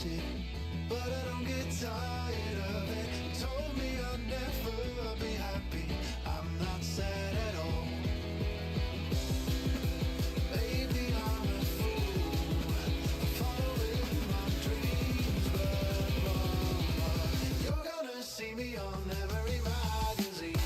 it, but I don't get tired of it. Told me I'd never be happy. I'm not sad at all. Maybe I'm a fool, following my dreams, but mama, you're gonna see me on every magazine.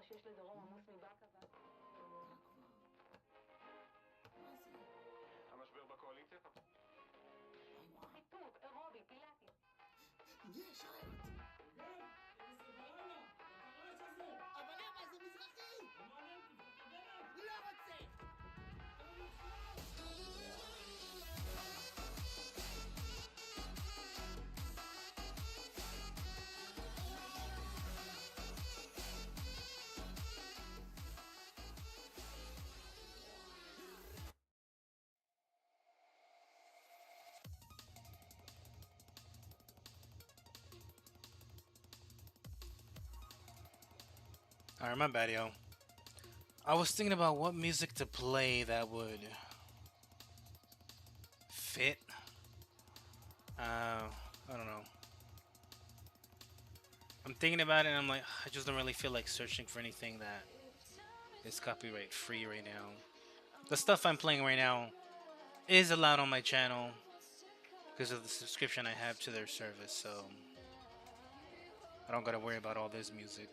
שיש לדרום עמוס מבאקה המשבר בקואליציה? חיטוט, אירובי, פילאטיס. יש רעיון. אבל למה זה מזרחי? לא רוצה! Alright, my bad, yo. I was thinking about what music to play that would fit. I don't know. I'm thinking about it and I'm like, I just don't really feel like searching for anything that is copyright free right now. The stuff I'm playing right now is allowed on my channel because of the subscription I have to their service, so I don't gotta worry about all this music.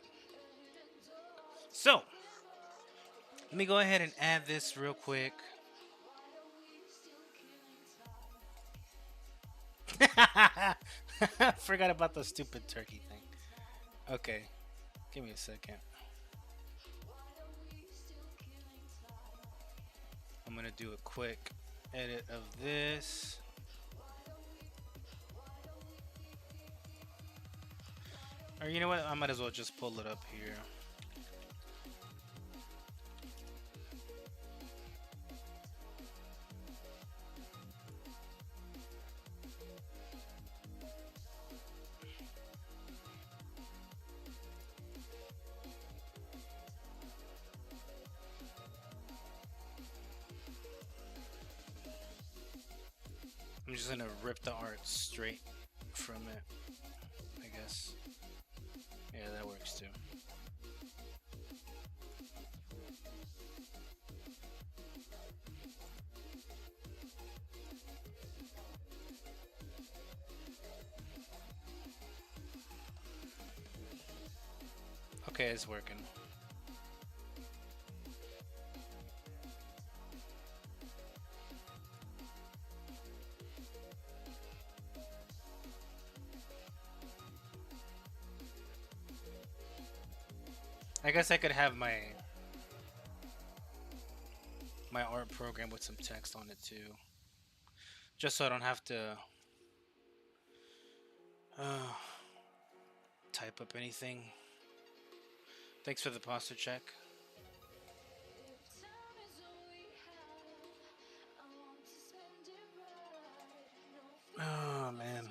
So, let me go ahead and add this real quick. Forgot about the stupid turkey thing. Okay, give me a second. I'm gonna do a quick edit of this. Or you know what? I might as well just pull it up here. I'm just gonna rip the art straight from it, I guess. Yeah, that works too. Okay, it's working. I guess I could have my art program with some text on it too, just so I don't have to type up anything. Thanks for the posture check. Oh man.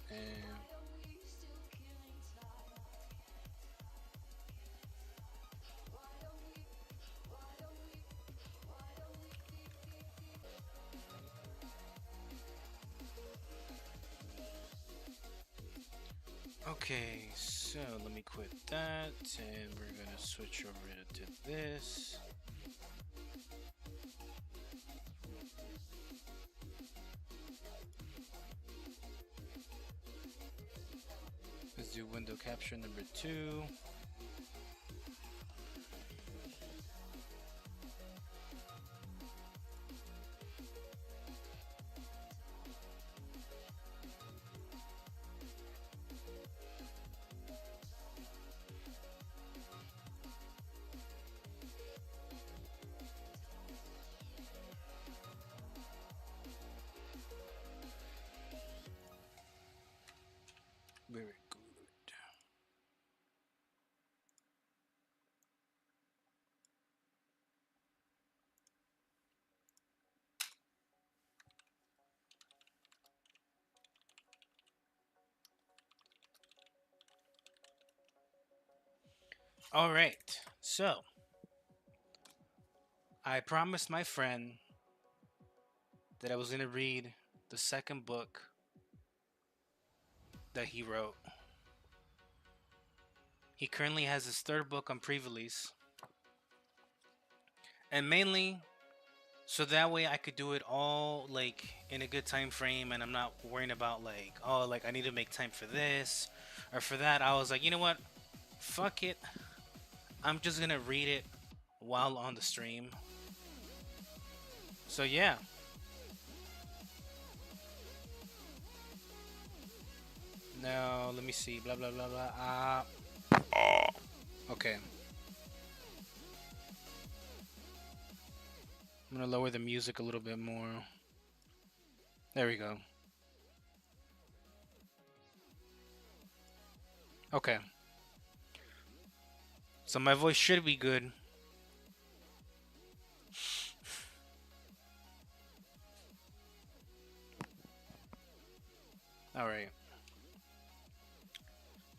And okay, so let me quit that and we're gonna switch over to this. Let's do window capture number 2. Very good. All right, so I promised my friend that I was going to read the the second book that he wrote. He currently has his third book on pre-release, and mainly so that way I could do it all like in a good time frame, and I'm not worrying about like, oh, like I need to make time for this or for that. I was like, you know what? Fuck it. I'm just gonna read it while on the stream. So yeah. Now let me see. Blah blah blah blah. Okay. I'm gonna lower the music a little bit more. There we go. Okay. So my voice should be good. All right.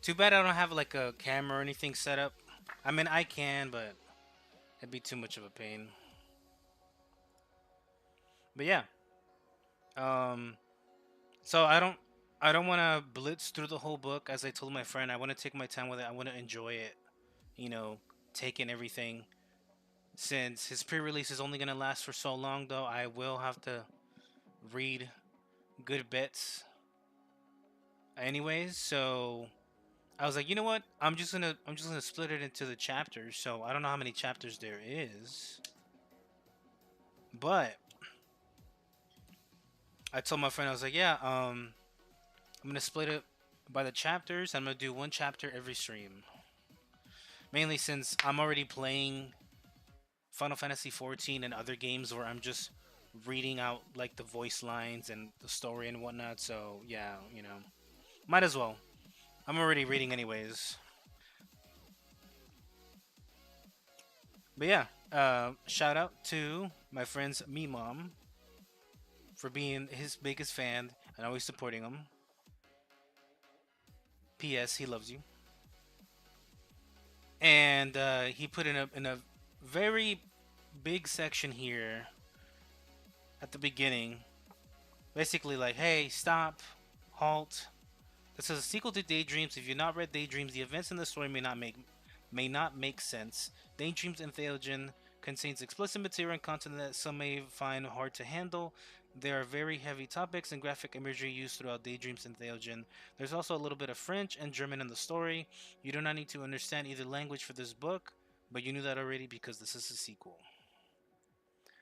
Too bad I don't have like a camera or anything set up. I mean, I can, but it'd be too much of a pain. But yeah. Um. So I don't want to blitz through the whole book. As I told my friend, I want to take my time with it. I want to enjoy it. You know, take in everything. Since his pre-release is only gonna last for so long, though, I will have to read good bits. Anyways, so I was like, you know what? I'm just gonna split it into the chapters. So I don't know how many chapters there is, but I told my friend, I was like, yeah, I'm gonna split it by the chapters. I'm gonna do one chapter every stream. Mainly since I'm already playing Final Fantasy 14 and other games where I'm just reading out like the voice lines and the story and whatnot. So yeah, you know, might as well. I'm already reading anyways. But yeah, shout out to my friend's me mom for being his biggest fan and always supporting him. P.S. He loves you. And he put in a very big section here at the beginning, basically like, hey, stop, halt. This is a sequel to Daydreams. If you've not read Daydreams, the events in the story may not make sense. Daydreams and Theogen contains explicit material and content that some may find hard to handle. There are very heavy topics and graphic imagery used throughout Daydreams and Theogen. There's also a little bit of French and German in the story. You do not need to understand either language for this book, but you knew that already because this is a sequel.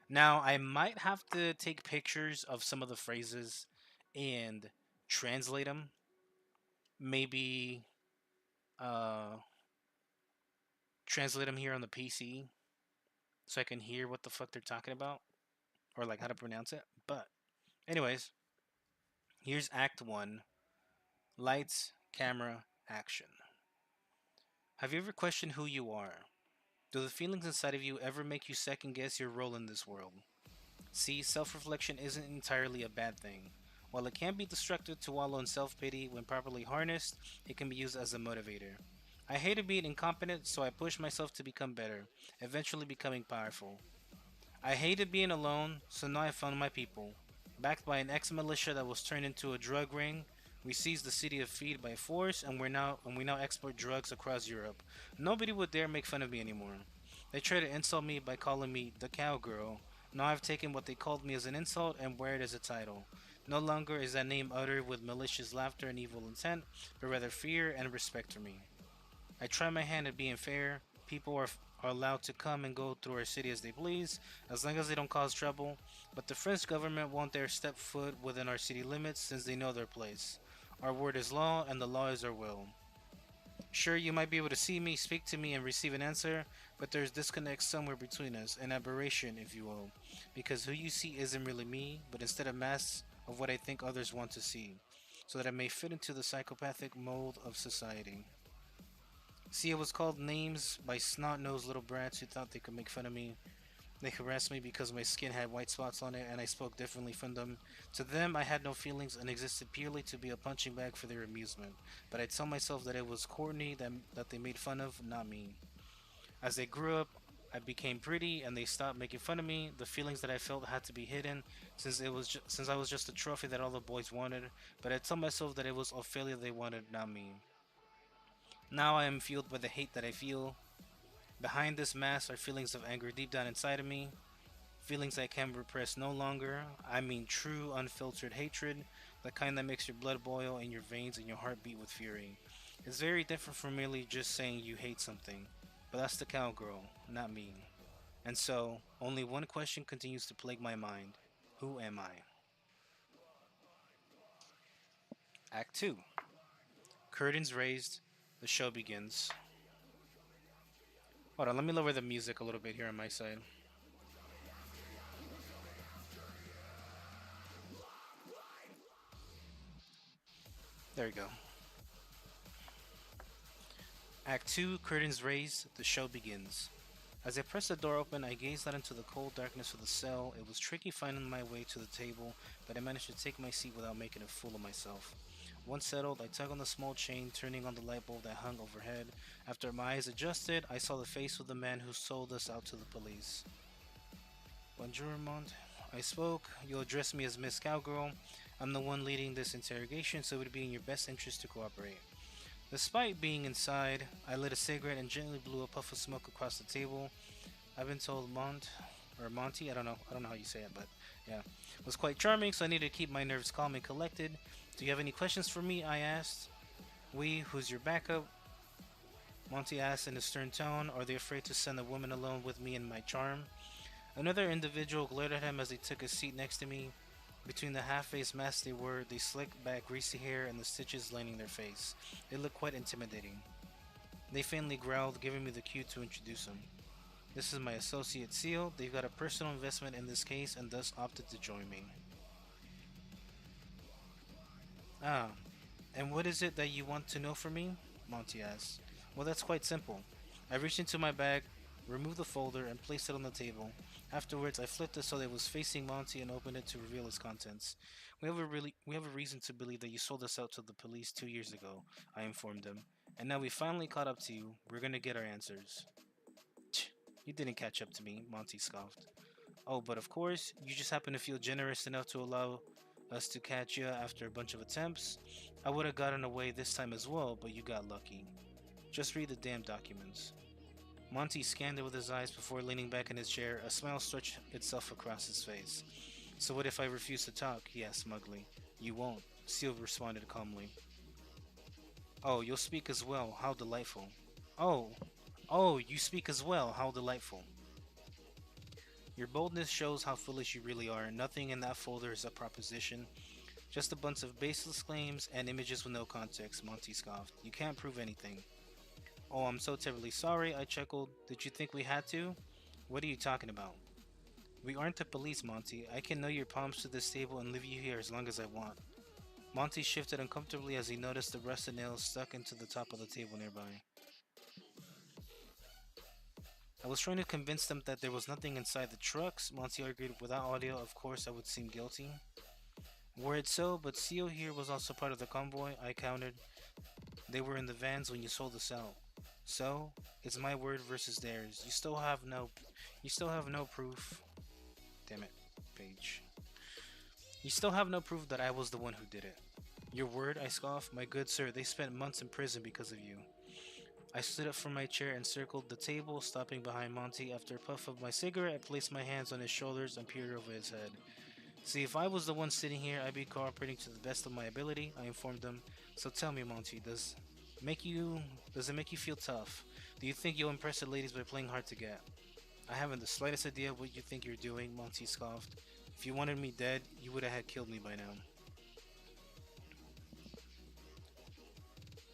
Now, I might have to take pictures of some of the phrases and translate them. Maybe uh, translate them here on the PC so I can hear what the fuck they're talking about or like how to pronounce it. But, anyways, here's Act 1 Lights, Camera, Action. Have you ever questioned who you are? Do the feelings inside of you ever make you second guess your role in this world? See, self reflection isn't entirely a bad thing. While it can be destructive to wallow in self pity, when properly harnessed, it can be used as a motivator. I hated being incompetent, so I pushed myself to become better, eventually becoming powerful. I hated being alone, so now I found my people. Backed by an ex-militia that was turned into a drug ring, we seized the city of Feed by force, and we now export drugs across Europe. Nobody would dare make fun of me anymore. They tried to insult me by calling me the cowgirl. Now I've taken what they called me as an insult and wear it as a title. No longer is that name uttered with malicious laughter and evil intent, but rather fear and respect for me. I try my hand at being fair. People are allowed to come and go through our city as they please, as long as they don't cause trouble, but the French government won't dare step foot within our city limits since they know their place. Our word is law, and the law is our will. Sure, you might be able to see me, speak to me, and receive an answer, but there's disconnect somewhere between us, an aberration, if you will, because who you see isn't really me, but instead a mass of what I think others want to see, so that I may fit into the psychopathic mold of society. See, I was called names by snot-nosed little brats who thought they could make fun of me. They harassed me because my skin had white spots on it and I spoke differently from them. To them, I had no feelings and existed purely to be a punching bag for their amusement. But I tell myself that it was Courtney that they made fun of, not me. As I grew up, I became pretty, and they stopped making fun of me. The feelings that I felt had to be hidden, since I was just a trophy that all the boys wanted. But I told myself that it was Ophelia they wanted, not me. Now I am fueled by the hate that I feel. Behind this mask are feelings of anger deep down inside of me. Feelings I can repress no longer. I mean true, unfiltered hatred, the kind that makes your blood boil in your veins and your heart beat with fury. It's very different from merely just saying you hate something. But that's the cowgirl, not me. And so, only one question continues to plague my mind. Who am I? Act 2. Curtains raised. The show begins. Hold on, let me lower the music a little bit here on my side. There we go. Act 2, curtains raised, the show begins. As I pressed the door open, I gazed out into the cold darkness of the cell. It was tricky finding my way to the table, but I managed to take my seat without making a fool of myself. Once settled, I tugged on the small chain, turning on the light bulb that hung overhead. After my eyes adjusted, I saw the face of the man who sold us out to the police. Bonjour, Mont. I spoke. You'll address me as Miss Cowgirl. I'm the one leading this interrogation, so it would be in your best interest to cooperate. Despite being inside, I lit a cigarette and gently blew a puff of smoke across the table. I've been told Monty, I don't know how you say it, but yeah, was quite charming, so I needed to keep my nerves calm and collected. Do you have any questions for me? I asked. Who's your backup? Monty asked in a stern tone. Are they afraid to send a woman alone with me and my charm? Another individual glared at him as he took a seat next to me. Between the half-faced masks they slicked back greasy hair and the stitches lining their face. They looked quite intimidating. They faintly growled, giving me the cue to introduce them. This is my associate Seal. They've got a personal investment in this case and thus opted to join me. Ah, and what is it that you want to know from me? Monty asked. Well, that's quite simple. I reached into my bag, removed the folder, and placed it on the table. Afterwards, I flipped it so that it was facing Monty and opened it to reveal its contents. We have a reason to believe that you sold us out to the police 2 years ago, I informed him. And now we finally caught up to you. We're gonna get our answers. Tch, you didn't catch up to me, Monty scoffed. Oh, but of course, you just happen to feel generous enough to allow us to catch you after a bunch of attempts. I would have gotten away this time as well, but you got lucky. Just read the damn documents. Monty scanned it with his eyes before leaning back in his chair. A smile stretched itself across his face. So what if I refuse to talk? He asked smugly. You won't, Seal responded calmly. Oh, you'll speak as well. How delightful. Oh, you speak as well. How delightful. Your boldness shows how foolish you really are. Nothing in that folder is a proposition. Just a bunch of baseless claims and images with no context, Monty scoffed. You can't prove anything. Oh, I'm so terribly sorry, I chuckled. Did you think we had to? What are you talking about? We aren't the police, Monty. I can nail your palms to this table and leave you here as long as I want. Monty shifted uncomfortably as he noticed the rusted nails stuck into the top of the table nearby. I was trying to convince them that there was nothing inside the trucks, Monty argued. Without audio, of course, I would seem guilty. Were it so, but Seal here was also part of the convoy, I countered. They were in the vans when you sold us out. So, it's my word versus theirs. You still have no proof. Damn it, page. You still have no proof that I was the one who did it. Your word, I scoffed. My good sir, they spent months in prison because of you. I stood up from my chair and circled the table, stopping behind Monty. After a puff of my cigarette, I placed my hands on his shoulders and peered over his head. See, if I was the one sitting here, I'd be cooperating to the best of my ability, I informed him. So tell me, Monty, does it make you feel tough? Do you think you'll impress the ladies by playing hard to get? I haven't the slightest idea what you think you're doing, Monty scoffed. If you wanted me dead, you would have had killed me by now.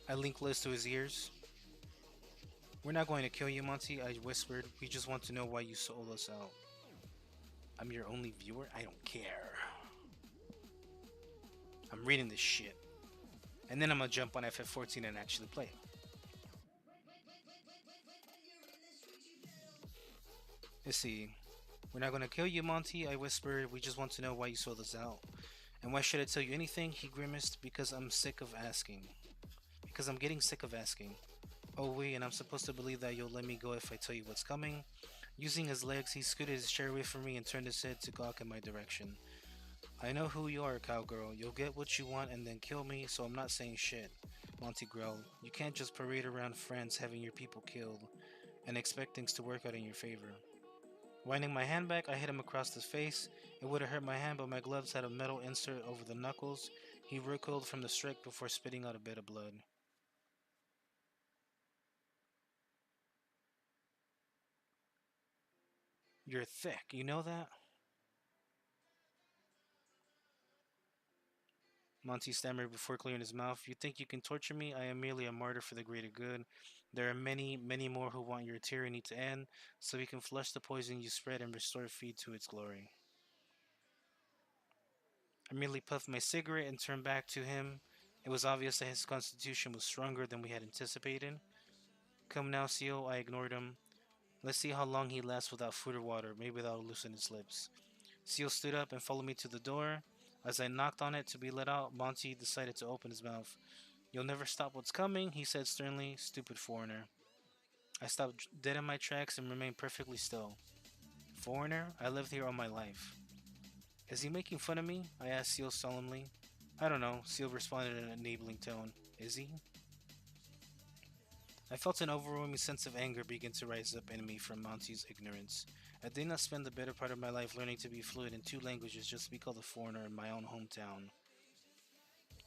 I leaned close to his ears. We're not going to kill you, Monty, I whispered. We just want to know why you sold us out. I'm your only viewer? I don't care. I'm reading this shit. And then I'm gonna jump on FF14 and actually play it. Let's see. We're not gonna kill you, Monty, I whispered. We just want to know why you sold us out. And why should I tell you anything? He grimaced. Because I'm sick of asking. Because I'm getting sick of asking. Oh wait, and I'm supposed to believe that you'll let me go if I tell you what's coming? Using his legs, he scooted his chair away from me and turned his head to gawk in my direction. I know who you are, cowgirl. You'll get what you want and then kill me, so I'm not saying shit. Monty growled. You can't just parade around France having your people killed and expect things to work out in your favor. Winding my hand back, I hit him across the face. It would have hurt my hand, but my gloves had a metal insert over the knuckles. He recoiled from the strike before spitting out a bit of blood. You're thick, you know that? Monty stammered before clearing his mouth. You think you can torture me? I am merely a martyr for the greater good. There are many, many more who want your tyranny to end, so we can flush the poison you spread and restore feed to its glory. I merely puffed my cigarette and turned back to him. It was obvious that his constitution was stronger than we had anticipated. Come now, Seal, I ignored him. Let's see how long he lasts without food or water. Maybe that'll loosen his lips. Seal stood up and followed me to the door. As I knocked on it to be let out, Monty decided to open his mouth. You'll never stop what's coming, he said sternly. Stupid foreigner. I stopped dead in my tracks and remained perfectly still. Foreigner? I lived here all my life. Is he making fun of me? I asked Seal solemnly. I don't know, Seal responded in an enabling tone. Is he? I felt an overwhelming sense of anger begin to rise up in me from Monty's ignorance. I did not spend the better part of my life learning to be fluent in two languages just to be called a foreigner in my own hometown.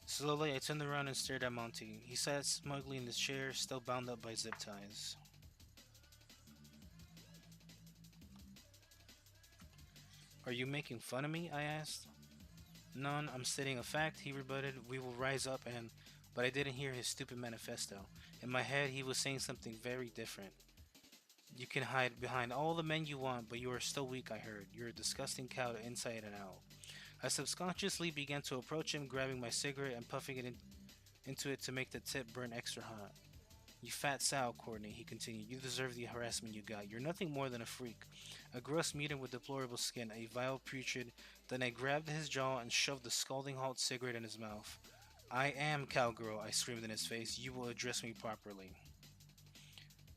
Slowly, I turned around and stared at Monty. He sat smugly in his chair, still bound up by zip ties. Are you making fun of me? I asked. None, I'm stating a fact, he rebutted. We will rise up and. But I didn't hear his stupid manifesto. In my head, he was saying something very different. You can hide behind all the men you want, but you are still weak, I heard. You're a disgusting cow inside and out. I subconsciously began to approach him, grabbing my cigarette and puffing into it to make the tip burn extra hot. You fat sow, Courtney, he continued. You deserve the harassment you got. You're nothing more than a freak. A gross mutant with deplorable skin, a vile putrid. Then I grabbed his jaw and shoved the scalding hot cigarette in his mouth. I am cowgirl, I screamed in his face. You will address me properly.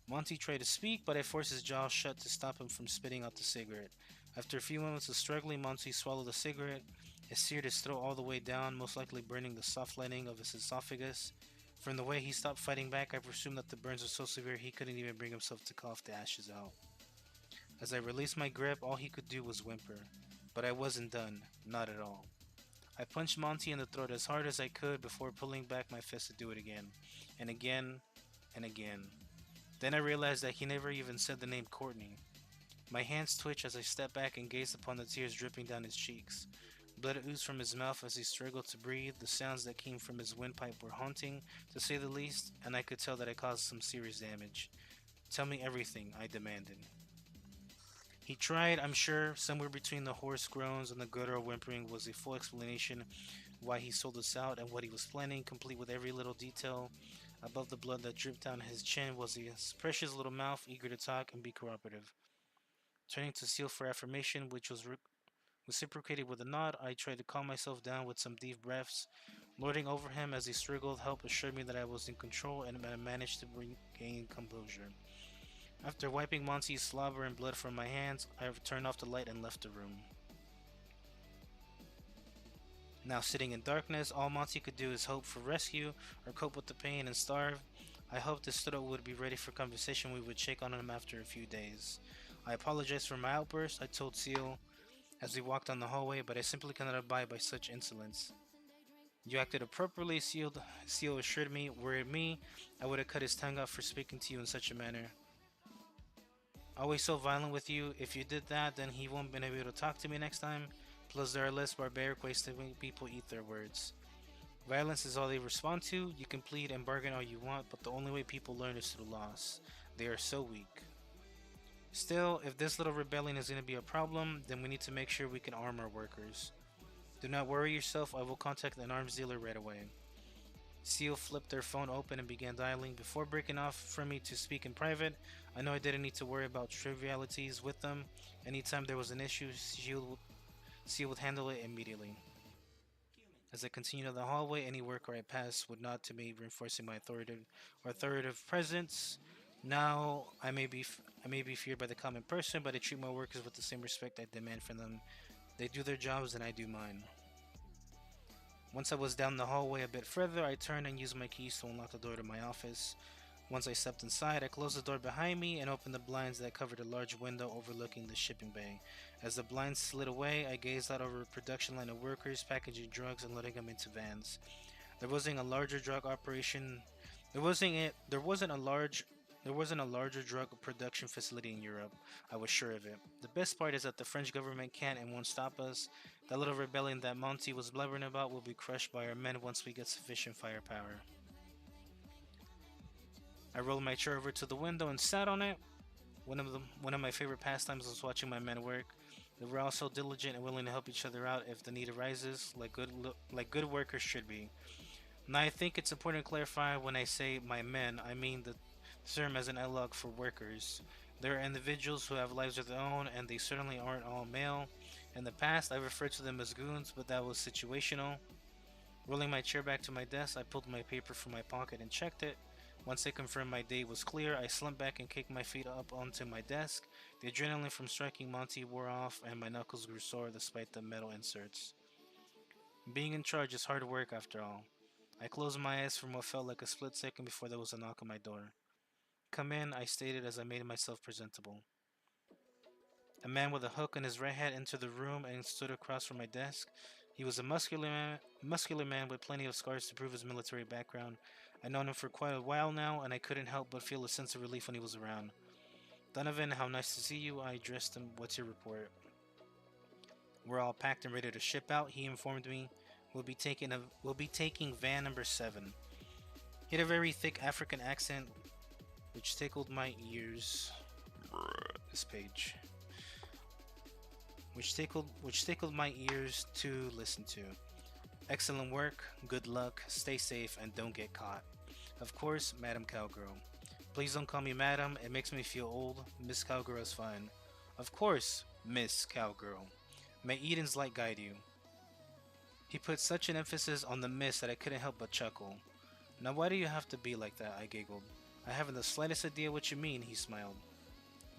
Monty tried to speak, but I forced his jaw shut to stop him from spitting out the cigarette. After a few moments of struggling, Monty swallowed the cigarette. It seared his throat all the way down, most likely burning the soft lining of his esophagus. From the way he stopped fighting back, I presumed that the burns were so severe he couldn't even bring himself to cough the ashes out. As I released my grip, all he could do was whimper. But I wasn't done. Not at all. I punched Monty in the throat as hard as I could before pulling back my fist to do it again. And again. And again. Then I realized that he never even said the name Courtney. My hands twitched as I stepped back and gazed upon the tears dripping down his cheeks. Blood oozed from his mouth as he struggled to breathe. The sounds that came from his windpipe were haunting, to say the least, and I could tell that I caused some serious damage. Tell me everything, I demanded. He tried, I'm sure. Somewhere between the hoarse groans and the guttural whimpering was a full explanation why he sold us out and what he was planning, complete with every little detail. Above the blood that dripped down his chin was his precious little mouth, eager to talk and be cooperative. Turning to Seal for affirmation, which was reciprocated with a nod, I tried to calm myself down with some deep breaths. Lording over him as he struggled, help assured me that I was in control and I managed to regain composure. After wiping Monty's slobber and blood from my hands, I turned off the light and left the room. Now sitting in darkness, all Monty could do is hope for rescue or cope with the pain and starve. I hoped this stood would be ready for conversation. We would check on him after a few days. I apologized for my outburst, I told Seal as we walked down the hallway, but I simply cannot abide by such insolence. You acted appropriately, Seal assured me. Were it me, I would have cut his tongue out for speaking to you in such a manner. Always so violent with you. If you did that, then he won't be able to talk to me next time. Plus, there are less barbaric ways to make people eat their words. Violence is all they respond to. You can plead and bargain all you want, but the only way people learn is through loss. They are so weak. Still, if this little rebellion is going to be a problem, then we need to make sure we can arm our workers. Do not worry yourself, I will contact an arms dealer right away. Seal flipped their phone open and began dialing. Before breaking off from me to speak in private, I know I didn't need to worry about trivialities with them. Anytime there was an issue, Seal would handle it immediately. As I continued down the hallway, any worker I passed would nod to me, reinforcing my authoritative presence. Now I may be I may be feared by the common person, but I treat my workers with the same respect I demand from them. They do their jobs and I do mine. Once I was down the hallway a bit further, I turned and used my keys to unlock the door to my office. Once I stepped inside, I closed the door behind me and opened the blinds that covered a large window overlooking the shipping bay. As the blinds slid away, I gazed out over a production line of workers packaging drugs and loading them into vans. There wasn't a larger drug operation. There wasn't a larger drug production facility in Europe. I was sure of it. The best part is that the French government can't and won't stop us. That little rebellion that Monty was blubbering about will be crushed by our men once we get sufficient firepower. I rolled my chair over to the window and sat on it. One of my favorite pastimes was watching my men work. They were all so diligent and willing to help each other out if the need arises, like good workers should be. Now I think it's important to clarify when I say my men, I mean the term as an analog for workers. There are individuals who have lives of their own, and they certainly aren't all male. In the past, I referred to them as goons, but that was situational. Rolling my chair back to my desk, I pulled my paper from my pocket and checked it. Once I confirmed my day was clear, I slumped back and kicked my feet up onto my desk. The adrenaline from striking Monty wore off, and my knuckles grew sore despite the metal inserts. Being in charge is hard work after all. I closed my eyes for what felt like a split second before there was a knock on my door. Come in, I stated as I made myself presentable. A man with a hook in his right hand entered the room and stood across from my desk. He was a muscular man with plenty of scars to prove his military background. I'd known him for quite a while now, and I couldn't help but feel a sense of relief when he was around. Donovan, how nice to see you, I addressed him. What's your report? We're all packed and ready to ship out, he informed me. We'll be taking van number 7. He had a very thick African accent, which tickled my ears. This page. Which tickled my ears to listen to. Excellent work, good luck, stay safe, and don't get caught. Of course, Madam Cowgirl. Please don't call me Madam, it makes me feel old. Miss Cowgirl is fine. Of course, Miss Cowgirl. May Eden's light guide you. He put such an emphasis on the miss that I couldn't help but chuckle. Now why do you have to be like that? I giggled. I haven't the slightest idea what you mean, he smiled.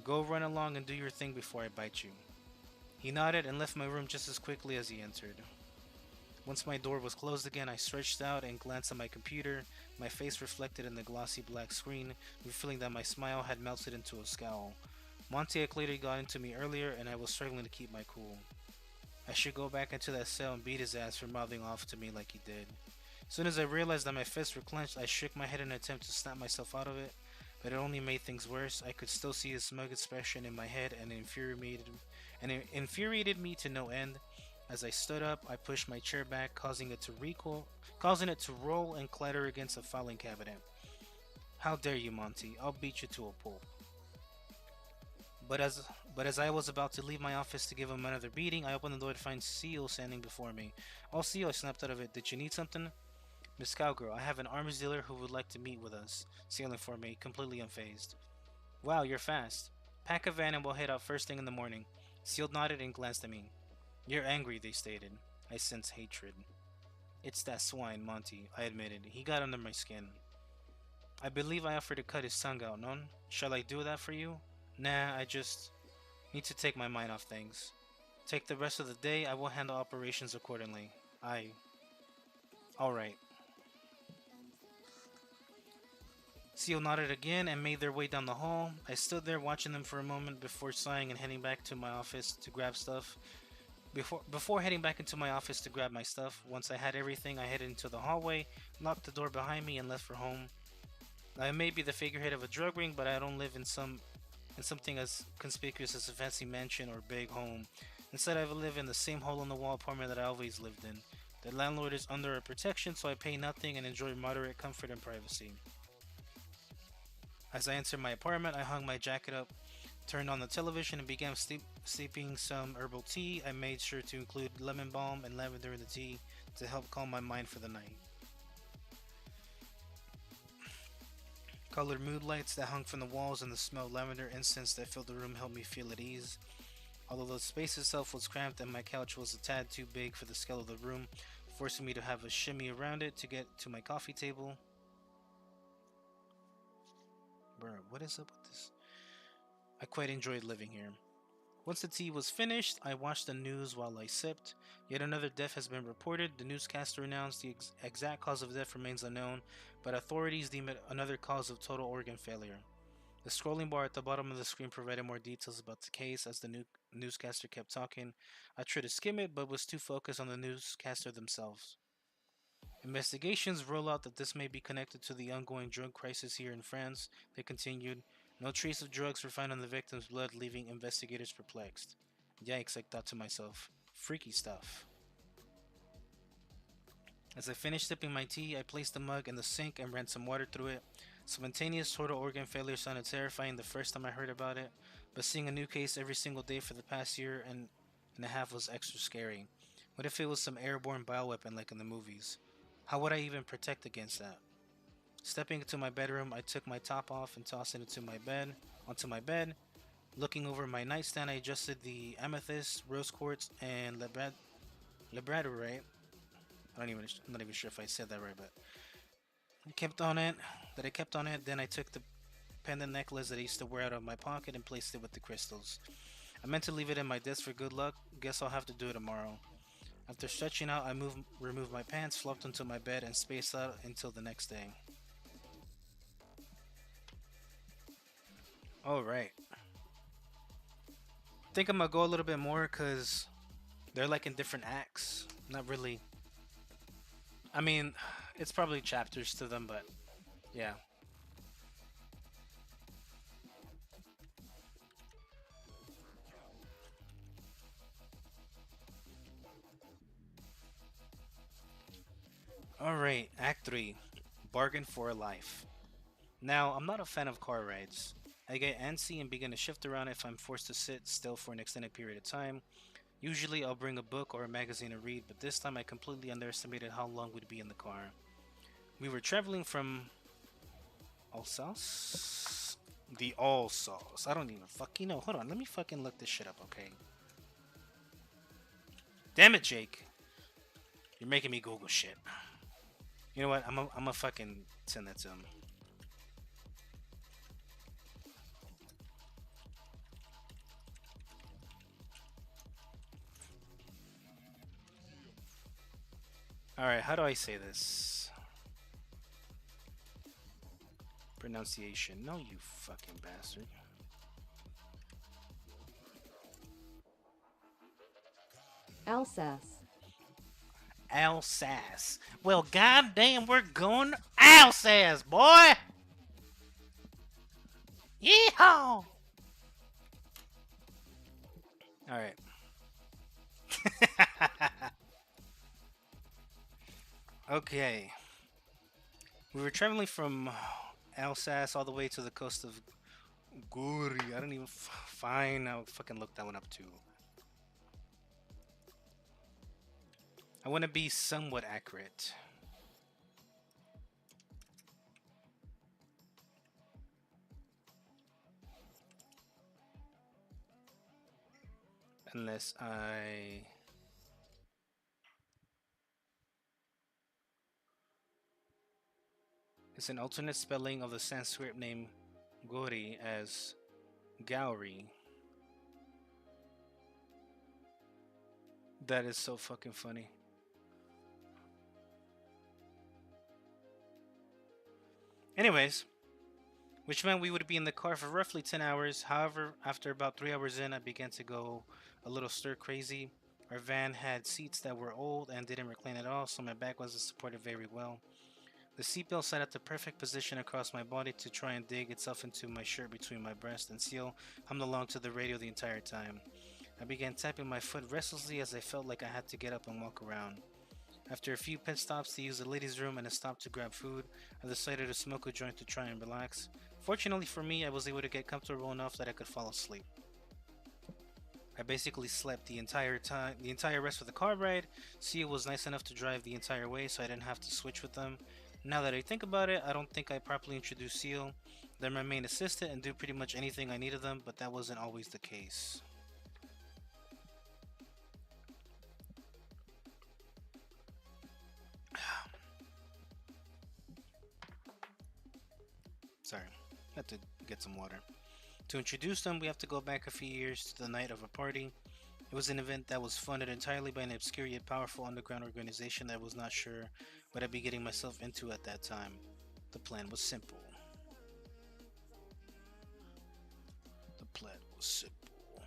Go run along and do your thing before I bite you. He nodded and left my room just as quickly as he entered. Once my door was closed again, I stretched out and glanced at my computer, my face reflected in the glossy black screen, feeling that my smile had melted into a scowl. Monty had clearly got into me earlier, and I was struggling to keep my cool. I should go back into that cell and beat his ass for mouthing off to me like he did. As soon as I realized that my fists were clenched, I shook my head in an attempt to snap myself out of it, but it only made things worse. I could still see his smug expression in my head, and it infuriated me to no end. As I stood up, I pushed my chair back, causing it to roll and clatter against a filing cabinet. How dare you, Monty? I'll beat you to a pulp. But as I was about to leave my office to give him another beating, I opened the door to find Seal standing before me. Oh, Seal, I snapped out of it. Did you need something? Miss Cowgirl, I have an arms dealer who would like to meet with us, Seal informed me, completely unfazed. Wow, you're fast. Pack a van and we'll head out first thing in the morning. Seal nodded and glanced at me. You're angry, they stated. I sensed hatred. It's that swine, Monty, I admitted. He got under my skin. I believe I offered to cut his tongue out, no? Shall I do that for you? Nah, I just need to take my mind off things. Take the rest of the day, I will handle operations accordingly. Alright. Seal nodded again and made their way down the hall. I stood there watching them for a moment before sighing and heading back to my office to grab stuff. Before heading back into my office to grab my stuff, once I had everything, I headed into the hallway, locked the door behind me, and left for home. I may be the figurehead of a drug ring, but I don't live in something as conspicuous as a fancy mansion or big home. Instead, I live in the same hole-in-the-wall apartment that I always lived in. The landlord is under a protection, so I pay nothing and enjoy moderate comfort and privacy. As I entered my apartment, I hung my jacket up, turned on the television, and began steeping some herbal tea. I made sure to include lemon balm and lavender in the tea to help calm my mind for the night. Colored mood lights that hung from the walls and the smell of lavender incense that filled the room helped me feel at ease. Although the space itself was cramped and my couch was a tad too big for the scale of the room, forcing me to have a shimmy around it to get to my coffee table. Bruh, what is up with this? I quite enjoyed living here. Once the tea was finished, I watched the news while I sipped. Yet another death has been reported. The newscaster announced the exact cause of death remains unknown, but authorities deem it another cause of total organ failure. The scrolling bar at the bottom of the screen provided more details about the case as the newscaster kept talking. I tried to skim it, but was too focused on the newscaster themselves. Investigations roll out that this may be connected to the ongoing drug crisis here in France. They continued. No trace of drugs were found on the victim's blood, leaving investigators perplexed. Yikes, I thought to myself. Freaky stuff. As I finished sipping my tea, I placed the mug in the sink and ran some water through it. Spontaneous total organ failure sounded terrifying the first time I heard about it, but seeing a new case every single day for the past year and a half was extra scary. What if it was some airborne bioweapon like in the movies? How would I even protect against that? Stepping into my bedroom, I took my top off and tossed it onto my bed. Looking over my nightstand, I adjusted the amethyst, rose quartz, and labradorite. I'm not even sure if I said that right, but I kept on it. Then I took the pendant necklace that I used to wear out of my pocket and placed it with the crystals. I meant to leave it in my desk for good luck. Guess I'll have to do it tomorrow. After stretching out, I removed my pants, flopped onto my bed, and spaced out until the next day. Alright. I think I'm gonna go a little bit more because they're like in different acts. Not really. I mean, it's probably chapters to them, but yeah. Alright, Act 3 Bargain for a Life. Now, I'm not a fan of car rides. I get antsy and begin to shift around if I'm forced to sit still for an extended period of time. Usually, I'll bring a book or a magazine to read, but this time I completely underestimated how long we'd be in the car. We were traveling from Alsace? The Alsace. I don't even fucking know. Hold on, let me fucking look this shit up, okay? Damn it, Jake. You're making me Google shit. You know what? I'm a fucking send that to him. Alright, how do I say this? Pronunciation. No, you fucking bastard. Alsace. Alsace. Well, goddamn, we're going to Alsace, boy! Yeehaw! Alright. Okay. We were traveling from Alsace all the way to the coast of Guri. I don't even fine. I'll fucking look that one up too. I want to be somewhat accurate. Unless I... It's an alternate spelling of the Sanskrit name Gauri as Gauri. That is so fucking funny. Anyways, which meant we would be in the car for roughly 10 hours. However, after about 3 hours in, I began to go a little stir crazy. Our van had seats that were old and didn't recline at all, so my back wasn't supported very well. The seatbelt sat at the perfect position across my body to try and dig itself into my shirt between my breast and seal hummed along to the radio the entire time. I began tapping my foot restlessly as I felt like I had to get up and walk around. After a few pit stops to use the ladies' room and a stop to grab food, I decided to smoke a joint to try and relax. Fortunately for me, I was able to get comfortable enough that I could fall asleep. I basically slept the entire rest of the car ride. Seal was nice enough to drive the entire way, so I didn't have to switch with them. Now that I think about it, I don't think I properly introduced Seal. They're my main assistant and do pretty much anything I needed them, but that wasn't always the case. Sorry, had to get some water. To introduce them, we have to go back a few years to the night of a party. It was an event that was funded entirely by an obscure yet powerful underground organization that I was not sure what I'd be getting myself into at that time. The plan was simple. The plan was simple.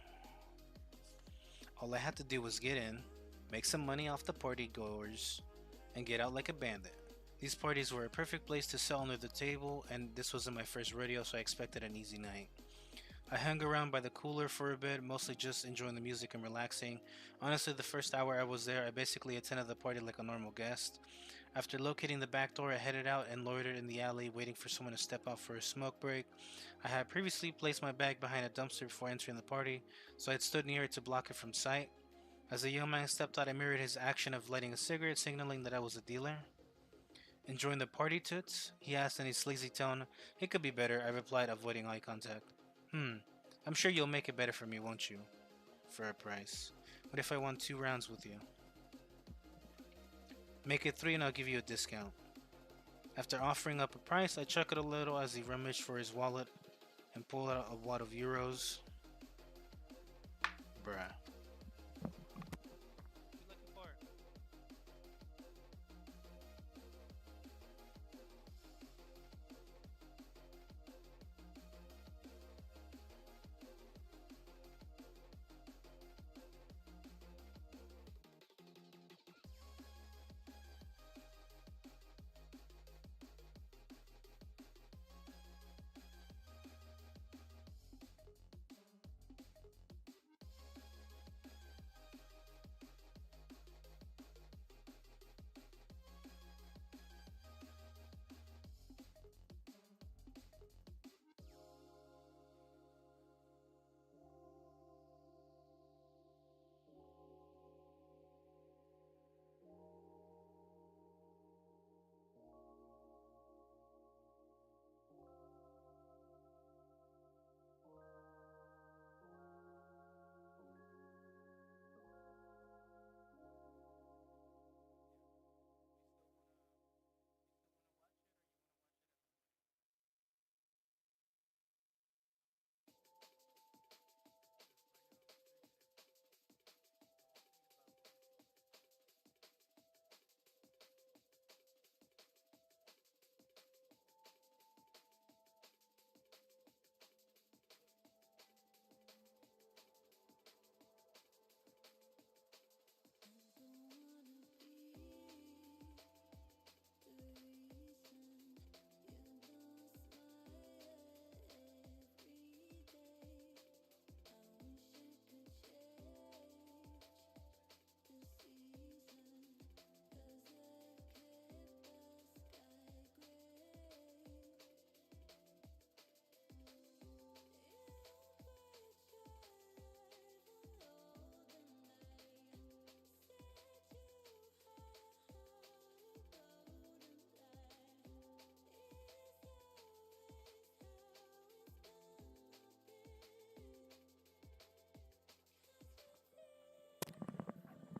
All I had to do was get in, make some money off the party goers, and get out like a bandit. These parties were a perfect place to sell under the table, and this wasn't my first rodeo, so I expected an easy night. I hung around by the cooler for a bit, mostly just enjoying the music and relaxing. Honestly, the first hour I was there, I basically attended the party like a normal guest. After locating the back door, I headed out and loitered in the alley, waiting for someone to step out for a smoke break. I had previously placed my bag behind a dumpster before entering the party, so I had stood near it to block it from sight. As the young man stepped out, I mirrored his action of lighting a cigarette, signaling that I was a dealer. Enjoying the party toots? He asked in a sleazy tone. It could be better, I replied, avoiding eye contact. I'm sure you'll make it better for me, won't you? For a price. What if I want 2 rounds with you? Make it 3 and I'll give you a discount. After offering up a price, I chuckled a little as he rummaged for his wallet and pulled out a wad of euros. Bruh.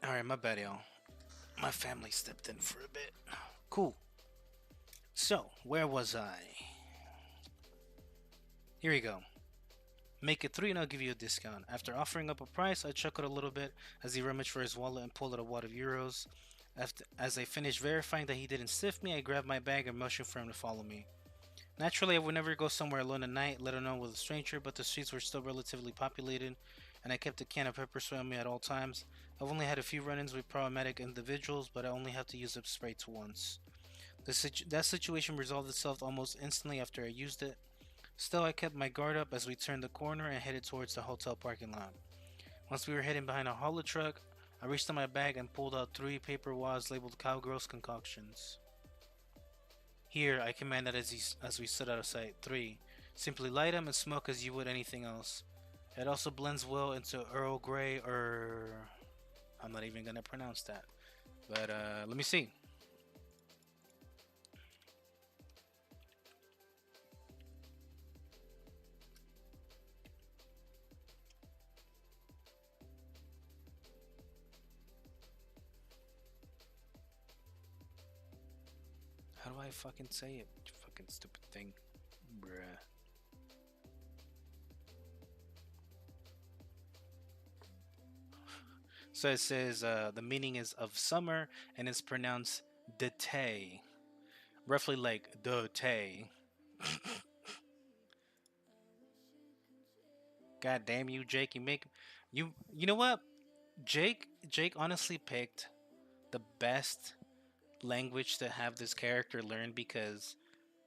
Alright, my bad, y'all. My family stepped in for a bit. Cool. So, where was I? Here we go. Make it 3 and I'll give you a discount. After offering up a price, I chuckled a little bit as he rummaged for his wallet and pulled out a wad of euros. As I finished verifying that he didn't stiff me, I grabbed my bag and motioned for him to follow me. Naturally, I would never go somewhere alone at night, let alone with a stranger, but the streets were still relatively populated, and I kept a can of pepper spray on me at all times. I've only had a few run-ins with problematic individuals, but I only have to use the spray once. That situation resolved itself almost instantly after I used it. Still, I kept my guard up as we turned the corner and headed towards the hotel parking lot. Once we were heading behind a hauler truck, I reached in my bag and pulled out 3 paper wads labeled Cowgirls Concoctions. Here, I commanded as we stood out of sight. 3. Simply light them and smoke as you would anything else. It also blends well into Earl Grey or... I'm not even gonna pronounce that. But let me see. How do I fucking say it? You fucking stupid thing. Bruh. So it says the meaning is of summer and it's pronounced dete, roughly like dote. God damn you, Jake! You know what? Jake honestly picked the best language to have this character learn because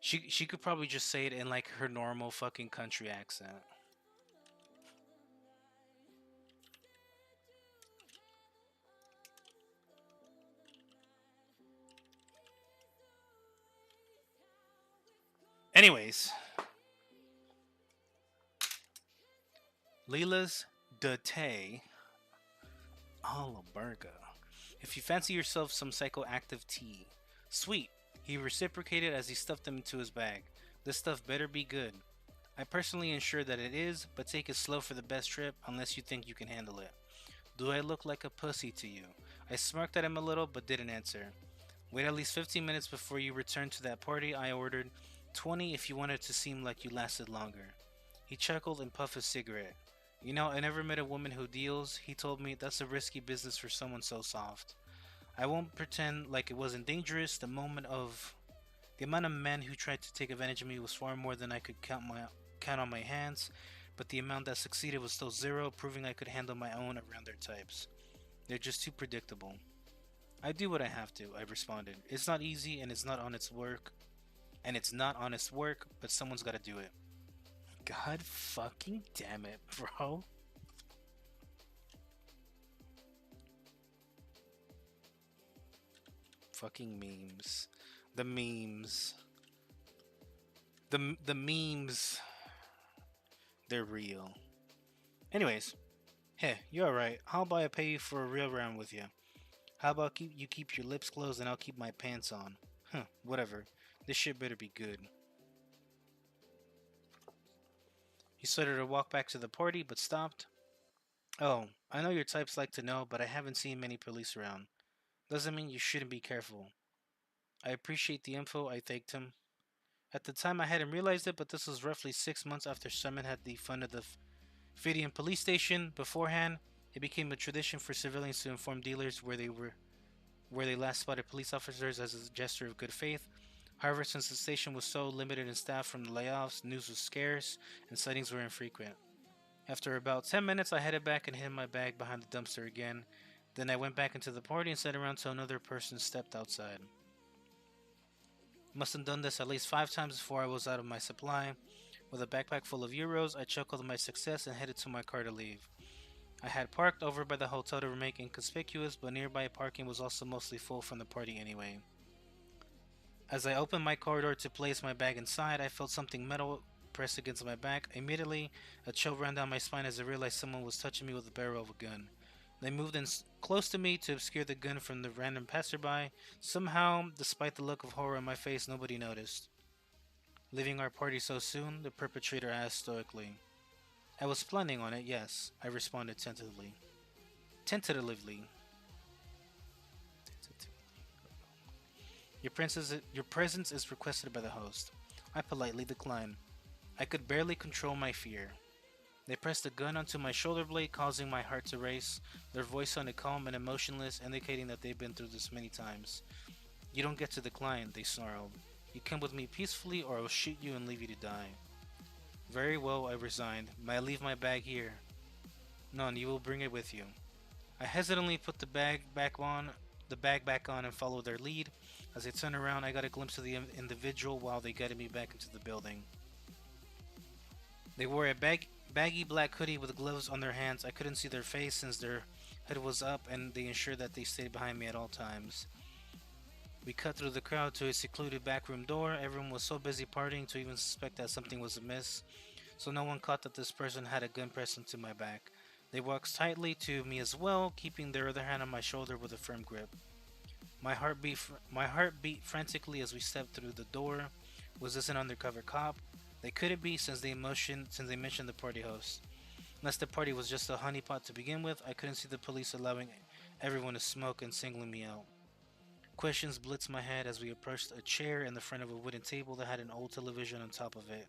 she could probably just say it in like her normal fucking country accent. Anyways, Leela's dete Alberga. If you fancy yourself some psychoactive tea. Sweet. He reciprocated as he stuffed them into his bag. This stuff better be good. I personally ensure that it is, but take it slow for the best trip unless you think you can handle it. Do I look like a pussy to you? I smirked at him a little, but didn't answer. Wait at least 15 minutes before you return to that party, I ordered. 20 if you wanted to seem like you lasted longer. He chuckled and puffed his cigarette. You know, I never met a woman who deals, he told me. That's a risky business for someone so soft. I won't pretend like it wasn't dangerous. The amount of men who tried to take advantage of me was far more than I could count on my hands, but the amount that succeeded was still zero, proving I could handle my own around their types. They're just too predictable. I do what I have to, I responded. It's not easy and it's not honest work, but someone's gotta do it. God fucking damn it, bro. Fucking memes. The memes. The memes. They're real. Anyways, hey, you're alright. How about I pay you for a real round with you? How about you keep your lips closed and I'll keep my pants on? Huh, whatever. This shit better be good. He started to walk back to the party, but stopped. Oh, I know your types like to know, but I haven't seen many police around. Doesn't mean you shouldn't be careful. I appreciate the info, I thanked him. At the time, I hadn't realized it, but this was roughly 6 months after Summon had defunded the Fidian police station. Beforehand, it became a tradition for civilians to inform dealers where they last spotted police officers as a gesture of good faith. However, since the station was so limited in staff from the layoffs, news was scarce, and sightings were infrequent. After about 10 minutes, I headed back and hid my bag behind the dumpster again. Then I went back into the party and sat around till another person stepped outside. Must have done this at least 5 times before I was out of my supply. With a backpack full of euros, I chuckled at my success and headed to my car to leave. I had parked over by the hotel to remain inconspicuous, but nearby parking was also mostly full from the party anyway. As I opened my car door to place my bag inside, I felt something metal pressed against my back. Immediately, a chill ran down my spine as I realized someone was touching me with the barrel of a gun. They moved in close to me to obscure the gun from the random passerby. Somehow, despite the look of horror on my face, nobody noticed. Leaving our party so soon? The perpetrator asked stoically. I was planning on it, yes, I responded tentatively. Tentatively. Your presence is requested by the host. I politely declined. I could barely control my fear. They pressed a gun onto my shoulder blade, causing my heart to race. Their voice sounded calm and emotionless, indicating that they've been through this many times. You don't get to decline, they snarled. You come with me peacefully or I will shoot you and leave you to die. Very well, I resigned. May I leave my bag here? None, you will bring it with you. I hesitantly put the bag back on and followed their lead. As I turned around, I got a glimpse of the individual while they guided me back into the building. They wore a baggy black hoodie with gloves on their hands. I couldn't see their face since their hood was up, and they ensured that they stayed behind me at all times. We cut through the crowd to a secluded backroom door. Everyone was so busy partying to even suspect that something was amiss, so no one caught that this person had a gun pressed into my back. They walked tightly to me as well, keeping their other hand on my shoulder with a firm grip. My heart beat frantically as we stepped through the door. Was this an undercover cop? They couldn't be since they mentioned the party host. Unless the party was just a honeypot to begin with, I couldn't see the police allowing everyone to smoke and singling me out. Questions blitzed my head as we approached a chair in the front of a wooden table that had an old television on top of it.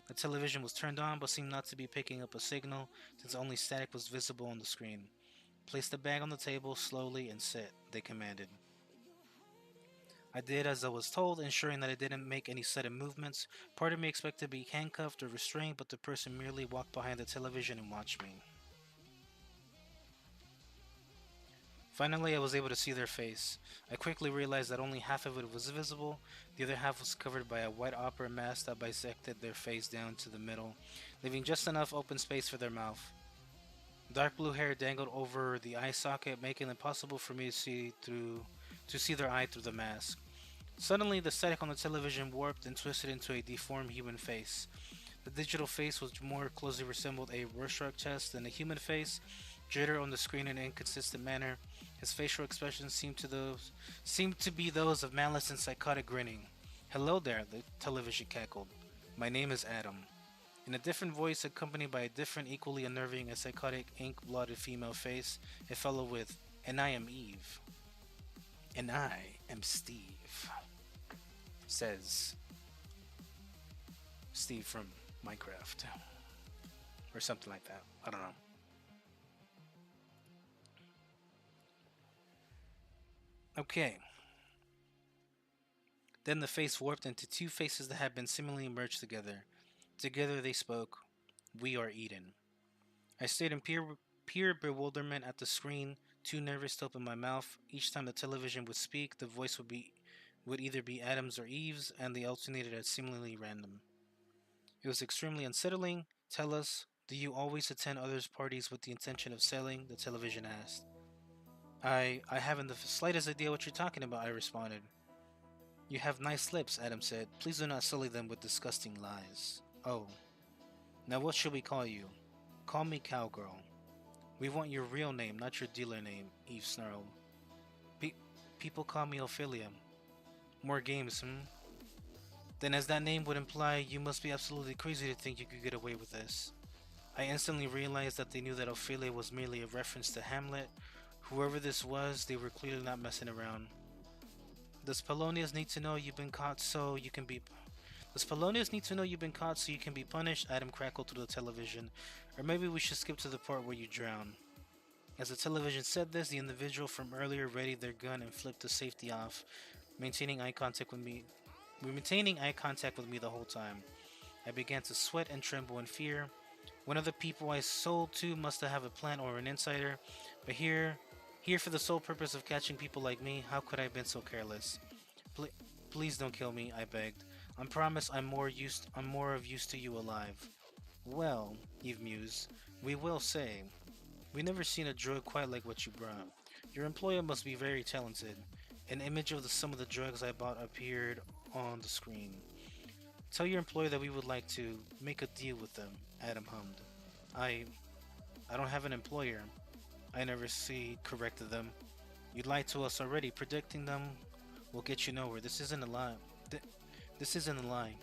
The television was turned on but seemed not to be picking up a signal since only static was visible on the screen. Place the bag on the table slowly and sit, they commanded. I did as I was told, ensuring that I didn't make any sudden movements. Part of me expected to be handcuffed or restrained, but the person merely walked behind the television and watched me. Finally, I was able to see their face. I quickly realized that only half of it was visible. The other half was covered by a white opera mask that bisected their face down to the middle, leaving just enough open space for their mouth. Dark blue hair dangled over the eye socket, making it impossible for me to see their eye through the mask. Suddenly, the static on the television warped and twisted into a deformed human face. The digital face was more closely resembled a Rorschach test than a human face, jitter on the screen in an inconsistent manner. His facial expressions seemed to be those of malice and psychotic grinning. "Hello there," the television cackled. "My name is Adam." In a different voice, accompanied by a different, equally unnerving and psychotic, ink-blotted female face, it followed with, "And I am Eve." "And I am Steve," says Steve from Minecraft. Or something like that. I don't know. Okay. Then the face warped into two faces that had been seemingly merged together. Together they spoke, "We are Eden." I stayed in pure bewilderment at the screen, too nervous to open my mouth. Each time the television would speak, the voice would either be Adam's or Eve's, and they alternated at seemingly random. It was extremely unsettling. "Tell us, do you always attend others' parties with the intention of selling?" the television asked. I haven't the slightest idea what you're talking about," I responded. "You have nice lips," Adam said. "Please do not sully them with disgusting lies." "Oh. Now what should we call you?" "Call me Cowgirl." "We want your real name, not your dealer name," Eve snarled. Pe- People call me Ophelia." "More games, hmm? Then as that name would imply, you must be absolutely crazy to think you could get away with this." I instantly realized that they knew that Ophelia was merely a reference to Hamlet. Whoever this was, they were clearly not messing around. Does Polonius need to know you've been caught so you can be... Does Polonius need to know you've been caught so you can be punished? Adam crackled through the television. "Or maybe we should skip to the part where you drown." As the television said this, the individual from earlier readied their gun and flipped the safety off, maintaining eye contact with me. Maintaining eye contact with me the whole time. I began to sweat and tremble in fear. One of the people I sold to must have a plan or an insider, but here for the sole purpose of catching people like me, how could I have been so careless? Pl- Please don't kill me," I begged. "I promise I'm more of use to you alive." "Well," Eve mused, "we will say, we never seen a drug quite like what you brought. Your employer must be very talented." An image of some of the drugs I bought appeared on the screen. "Tell your employer that we would like to make a deal with them," Adam hummed. I don't have an employer," I nervously corrected them. "You lied to us already. Predicting them will get you nowhere. This isn't a lie. This isn't a lie.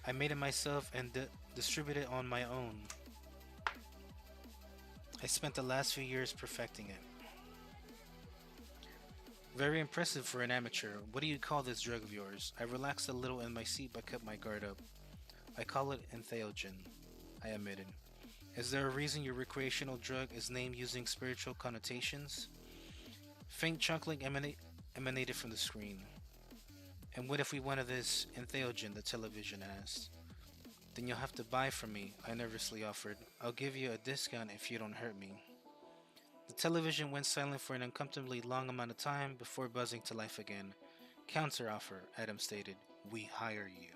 I made it myself and distributed it on my own. I spent the last few years perfecting it." "Very impressive for an amateur. What do you call this drug of yours?" I relaxed a little in my seat but kept my guard up. "I call it entheogen," I admitted. "Is there a reason your recreational drug is named using spiritual connotations?" Faint chuckling emanated from the screen. "And what if we wanted this entheogen?" the television asked. "Then you'll have to buy from me," I nervously offered. "I'll give you a discount if you don't hurt me." The television went silent for an uncomfortably long amount of time before buzzing to life again. "Counter offer," Adam stated. "We hire you."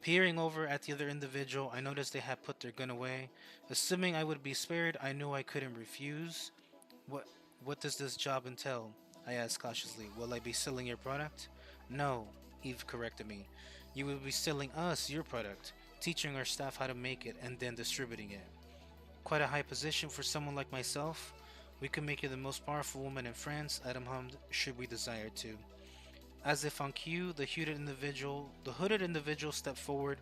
Peering over at the other individual, I noticed they had put their gun away. Assuming I would be spared, I knew I couldn't refuse. What what does this job entail?" I asked cautiously. "Will I be selling your product?" "No," Eve corrected me. "You will be selling us your product, teaching our staff how to make it and then distributing it." "Quite a high position for someone like myself. We could make you the most powerful woman in France," Adam hummed, "should we desire to." As if on cue, the hooded individual stepped forward.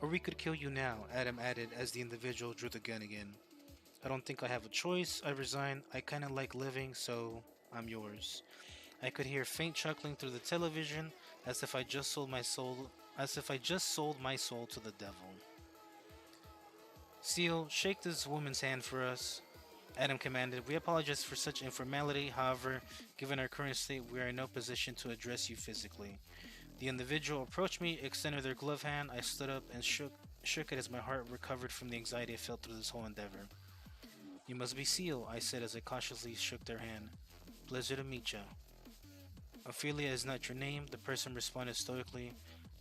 "Or we could kill you now," Adam added as the individual drew the gun again. "I don't think I have a choice," I resigned. "I kinda like living, so I'm yours." I could hear faint chuckling through the television, as if I just sold my soul to the devil. "Seal, shake this woman's hand for us." Adam commanded, "We apologize for such informality. However, given our current state, we are in no position to address you physically." The individual approached me, extended their glove hand. I stood up and shook it as my heart recovered from the anxiety I felt through this whole endeavor. "You must be Seal," I said as I cautiously shook their hand. "Pleasure to meet you." "Ophelia is not your name," the person responded stoically.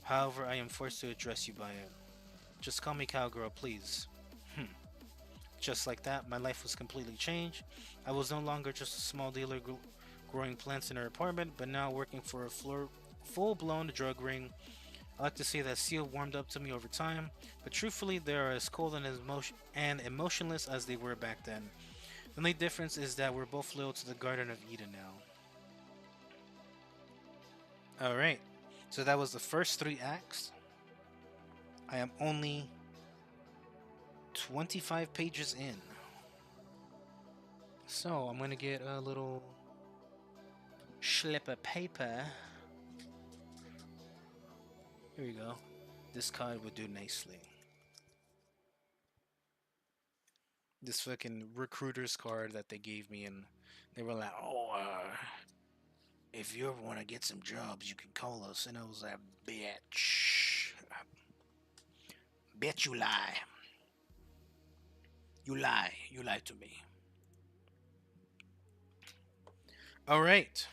"However, I am forced to address you by it. Just call me Cowgirl, please." Just like that, my life was completely changed. I was no longer just a small dealer growing plants in her apartment, but now working for a full-blown drug ring. I like to say that Seal warmed up to me over time, but truthfully, they are as cold and emotionless as they were back then. The only difference is that we're both loyal to the Garden of Eden now. Alright, so that was the first three acts. I am only 25 pages in. So I'm gonna get a little slip of paper. Here we go. This card would do nicely. This fucking recruiter's card that they gave me, and they were like, "Oh, if you ever want to get some jobs, you can call us." And I was like, "Bitch, bitch, you lie, you lie to me." All right,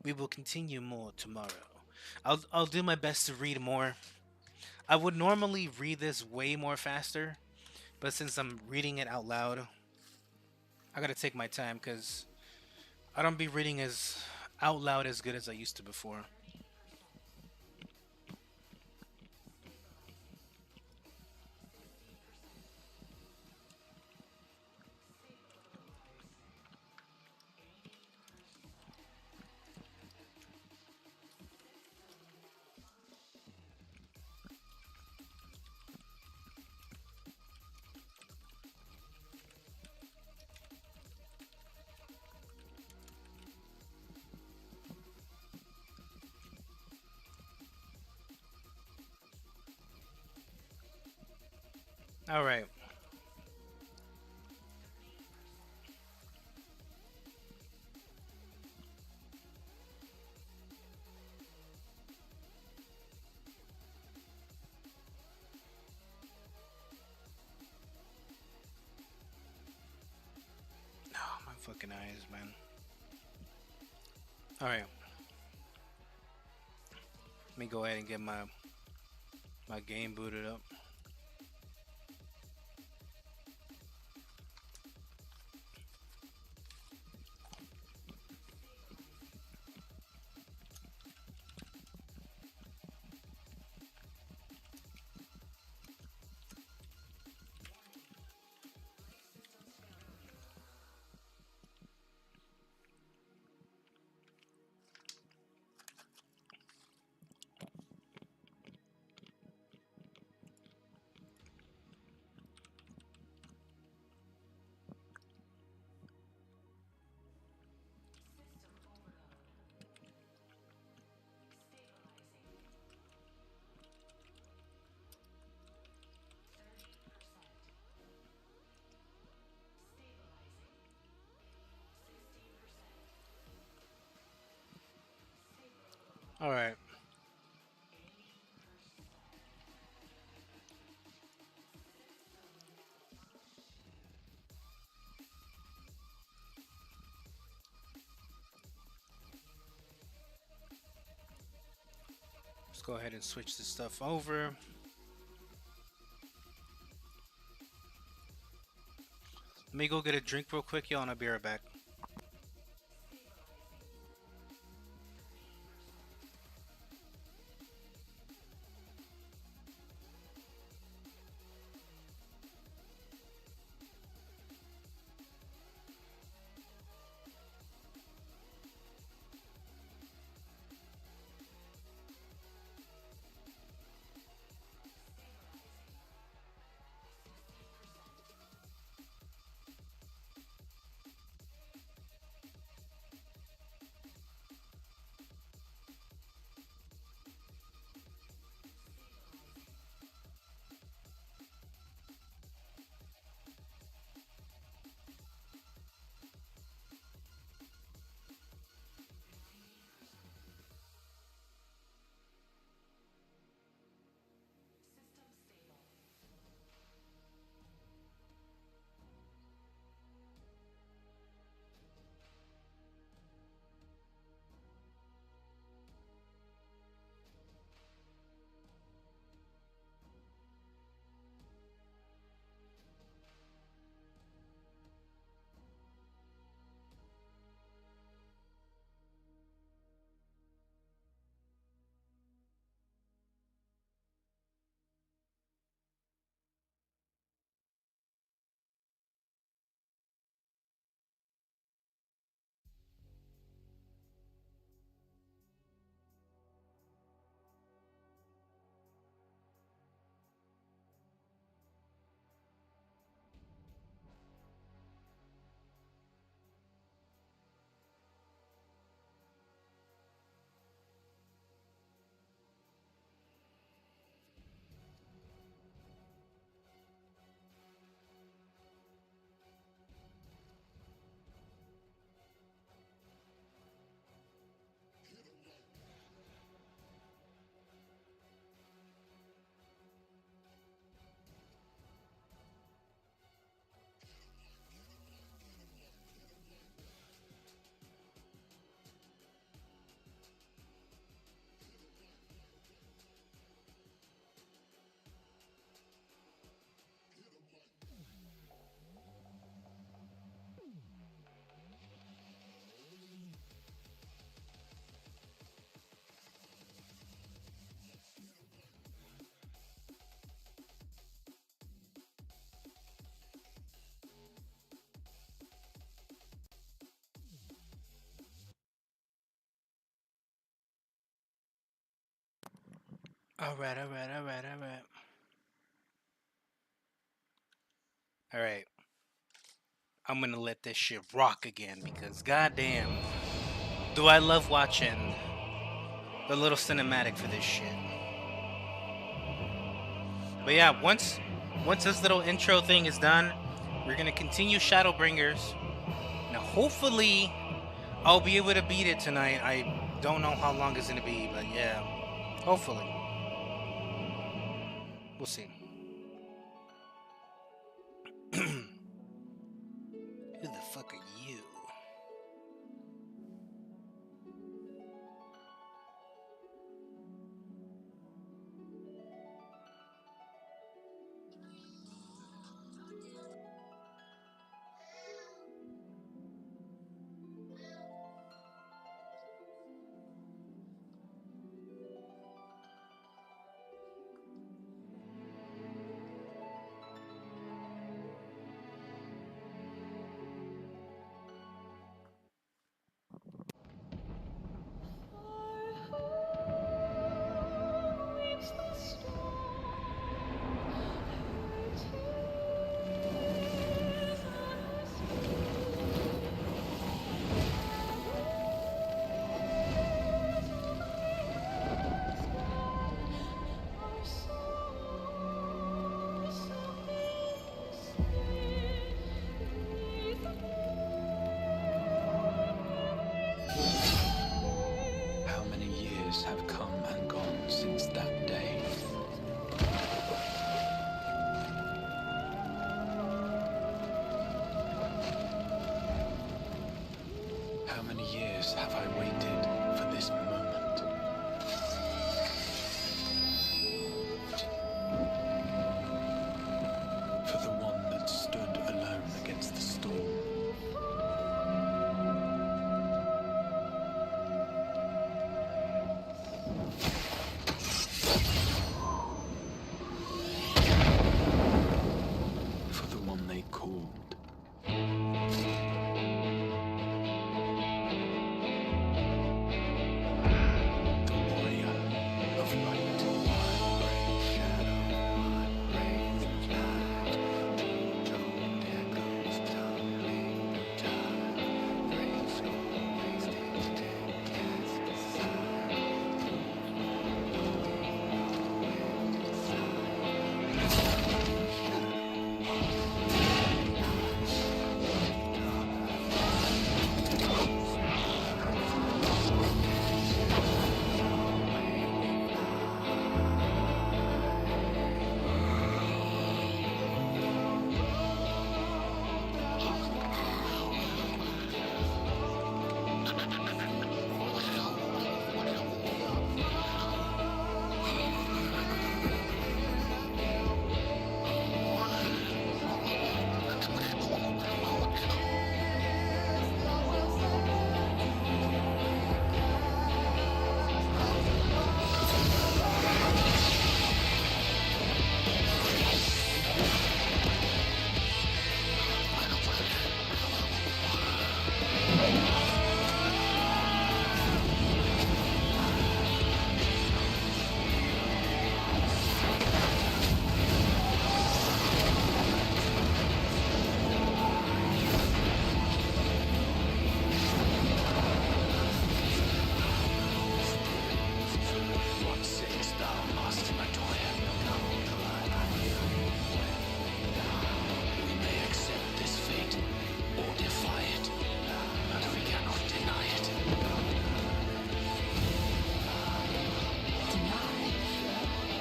we will continue more tomorrow. I'll do my best to read more. I would normally read this way more faster, but since I'm reading it out loud, I gotta take my time because I don't be reading as out loud as good as I used to before. All right. Oh, my fucking eyes, man. All right. Let me go ahead and get my game booted up. All right. Let's go ahead and switch this stuff over. Let me go get a drink real quick, y'all, and I'll be right back. Alright, alright, alright, alright. Alright. I'm gonna let this shit rock again because goddamn, do I love watching the little cinematic for this shit. But yeah, once this little intro thing is done, we're gonna continue Shadowbringers. Now hopefully I'll be able to beat it tonight. I don't know how long it's gonna be, but yeah. Hopefully. We'll see. Who the fuck are you? How many years have come and gone since that day? How many years have I waited for this moment? For the one that stood alone against the storm. For the one they called. The warrior of light. What sayest thou, Master Matoya? We may accept this fate or defy it, but we cannot deny it. Deny?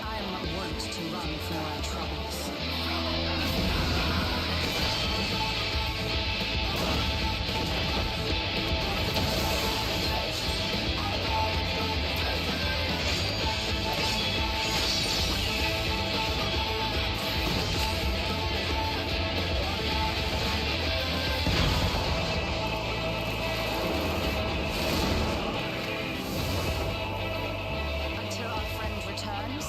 I'm not wont to run from my troubles. Until our friend returns,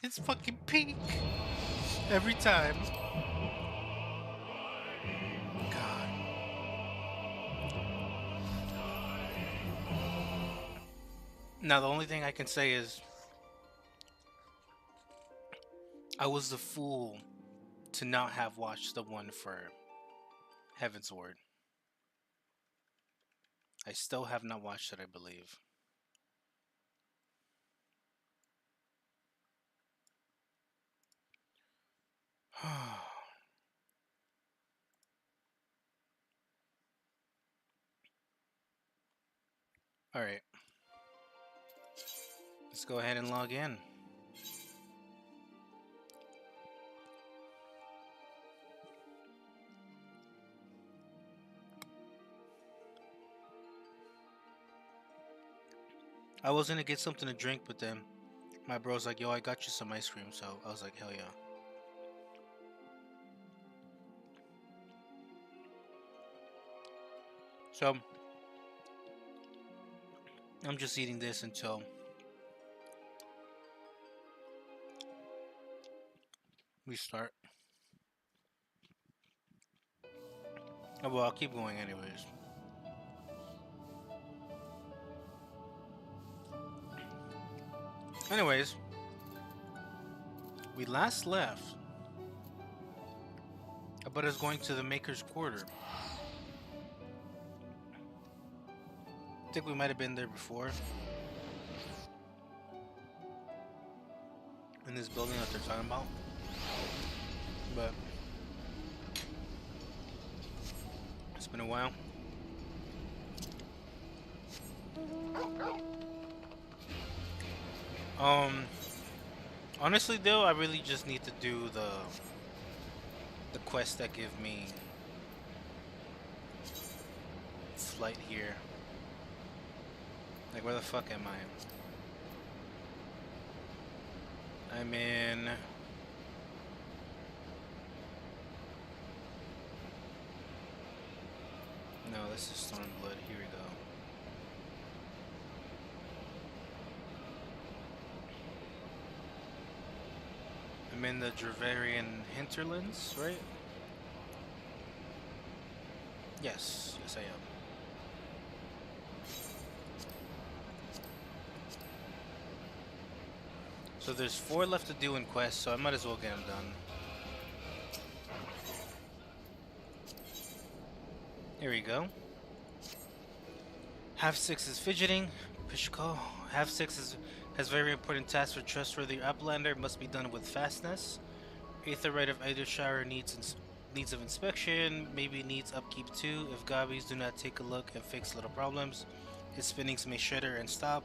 its fucking peak every time. God. Now the only thing I can say is I was the fool to not have watched the one for Heaven's Ward. I still have not watched it, I believe. Alright. Let's go ahead and log in. I was gonna get something to drink, but then my bro's like, yo, I got you some ice cream, so I was like, hell yeah. So, I'm just eating this until we start. Oh, well, I'll keep going anyways. Anyways, we last left about us going to the Maker's Quarter. I think we might have been there before. In this building that they're talking about. But it's been a while. Honestly though, I really just need to do the quests that give me flight here. Like, where the fuck am I? I'm in... No, this is Stormblood. Here we go. I'm in the Dravarian hinterlands, right? Yes, yes I am. So there's 4 left to do in quests, so I might as well get them done. Here we go. Half 6 is fidgeting. Pishko. Half 6 has very important tasks for trustworthy Uplander. Must be done with fastness. Aetherite of Eidershire needs of inspection. Maybe needs upkeep too. If gobbies do not take a look and fix little problems, his spinnings may shudder and stop,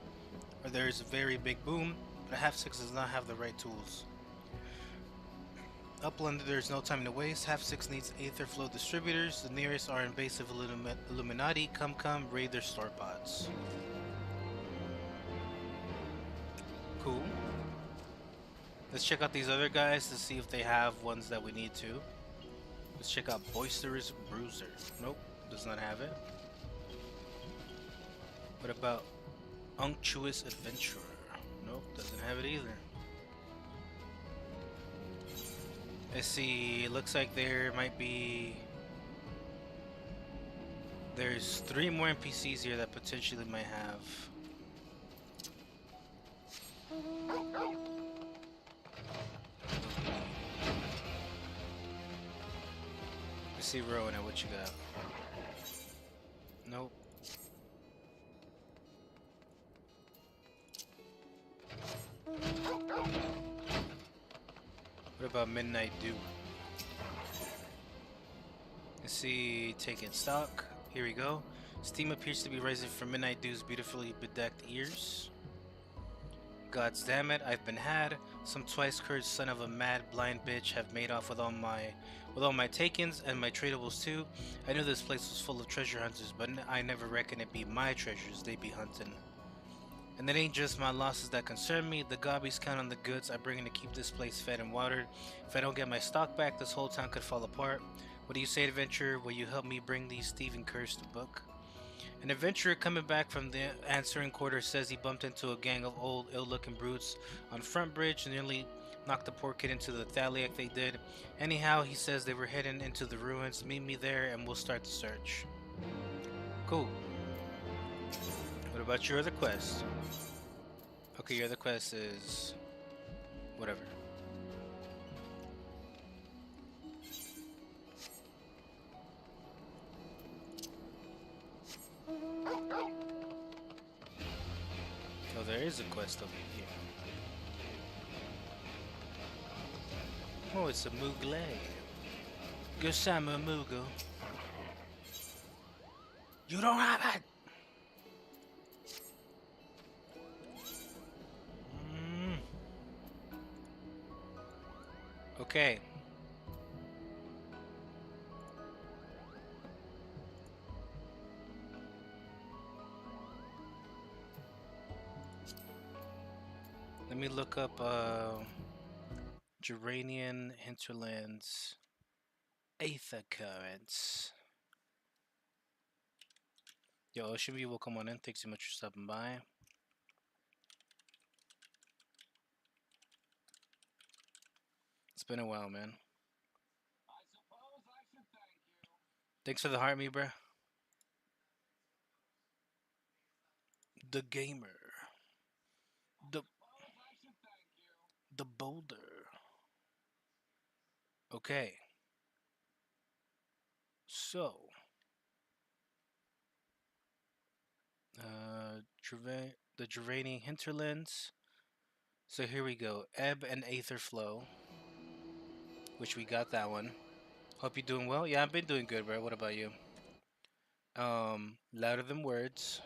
or there is a very big boom. But a half 6 does not have the right tools. Uplander, there is no time to waste. Half 6 needs Aether Flow distributors. The nearest are invasive Illuminati. Come, raid their store pods. Cool. Let's check out these other guys to see if they have ones that we need to. Let's check out Boisterous Bruiser. Nope, does not have it. What about Unctuous Adventurer? Nope, doesn't have it either. Let's see, it looks like there might be... There's 3 more NPCs here that potentially might have. Let's see, Rona, what you got? Nope. What about Midnight Dew? Let's see, taking stock. Here we go. Steam appears to be rising from Midnight Dew's beautifully bedecked ears. Gods damn it, I've been had. Some twice cursed son of a mad blind bitch have made off with all my takings and my tradables too. I knew this place was full of treasure hunters, but I never reckoned it'd be my treasures they be hunting. And it ain't just my losses that concern me. The gobbies count on the goods I bring in to keep this place fed and watered. If I don't get my stock back, this whole town could fall apart. What do you say, adventurer? Will you help me bring these thieving curs to book? An adventurer coming back from the answering quarter says he bumped into a gang of old, ill-looking brutes on Front Bridge, nearly Knocked the poor kid into the Thaliac they did. Anyhow, he says they were heading into the ruins. Meet me there and we'll start the search. Cool. What about your other quest? Okay, your other quest is... whatever. Oh, there is a quest over here. Oh, it's a Moogle. Gusama Moogle. You don't have it! Okay. Let me look up Geranian Hinterlands Aether Currents. Yo, Ocean View, welcome on in. Thanks so much for stopping by. It's been a while, man. Thanks for the heart, me, bruh. The gamer. The boulder. Okay. So. The Geranian Hinterlands. So here we go. Ebb and Aether Flow. Which we got that one. Hope you're doing well. Yeah, I've been doing good, bro. What about you? Louder Than Words.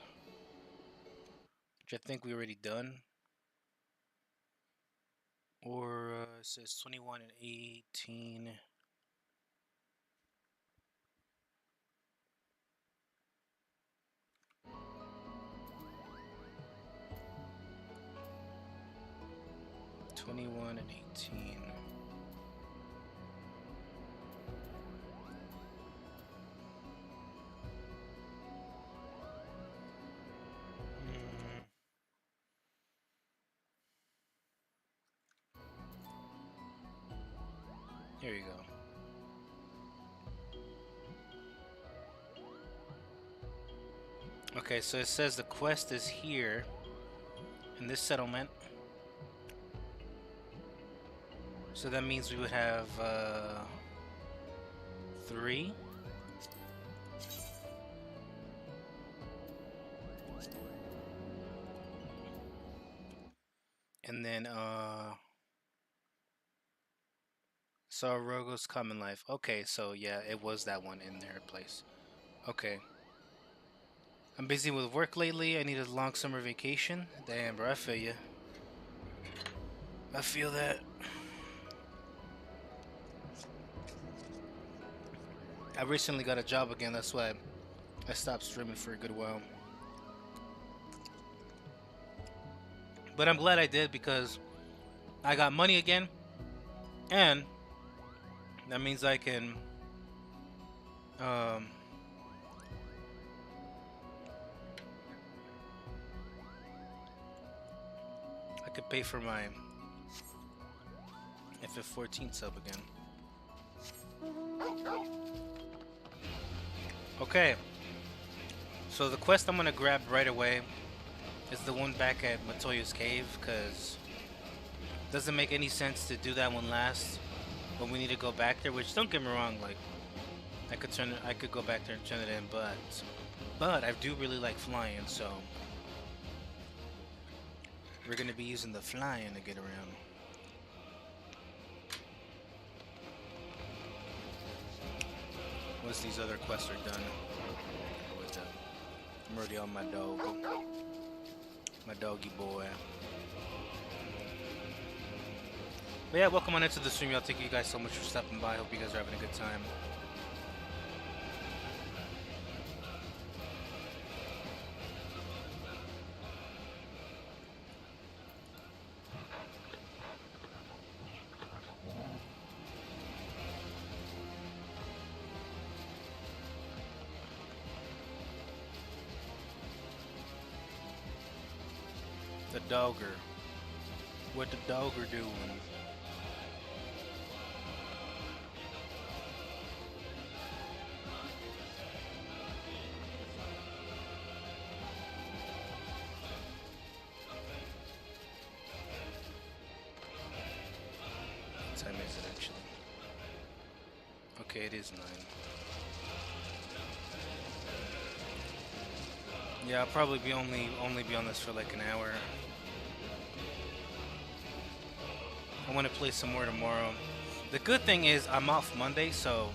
Which I think we already done. Or it says 21 and 18. And 18. Here you go. Okay, so it says the quest is here in this settlement. So that means we would have 3. And then Rogo's Common Life. Okay, so yeah, it was that one in their place. Okay. I'm busy with work lately. I need a long summer vacation. Damn, bro, I feel you. I feel that. I recently got a job again. That's why I stopped streaming for a good while. But I'm glad I did because I got money again. And that means I can I could pay for my FF14 sub again. Okay. So the quest I'm gonna grab right away is the one back at Matoya's cave, because it doesn't make any sense to do that one last when we need to go back there, which, don't get me wrong, like I could go back there and turn it in, but I do really like flying, so we're gonna be using the flying to get around. Once these other quests are done, I'm already on my dog. My doggy boy. But yeah, welcome on into the stream, y'all. Thank you guys so much for stopping by. Hope you guys are having a good time. The dogger. What the dogger doing? Okay, it is 9. Yeah, I'll probably be only be on this for like an hour. I want to play some more tomorrow. The good thing is I'm off Monday, so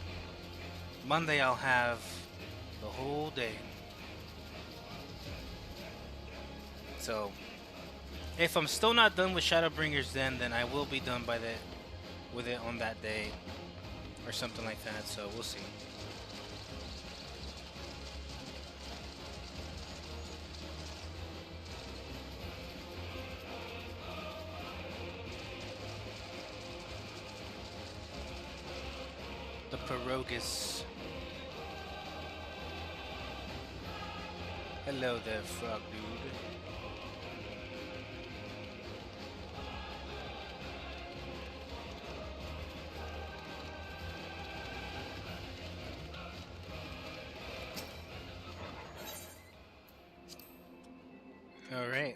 Monday I'll have the whole day. So if I'm still not done with Shadowbringers, then I will be done with it on that day or something like that. So we'll see. The Pierogies. Hello there, frog dude. All right.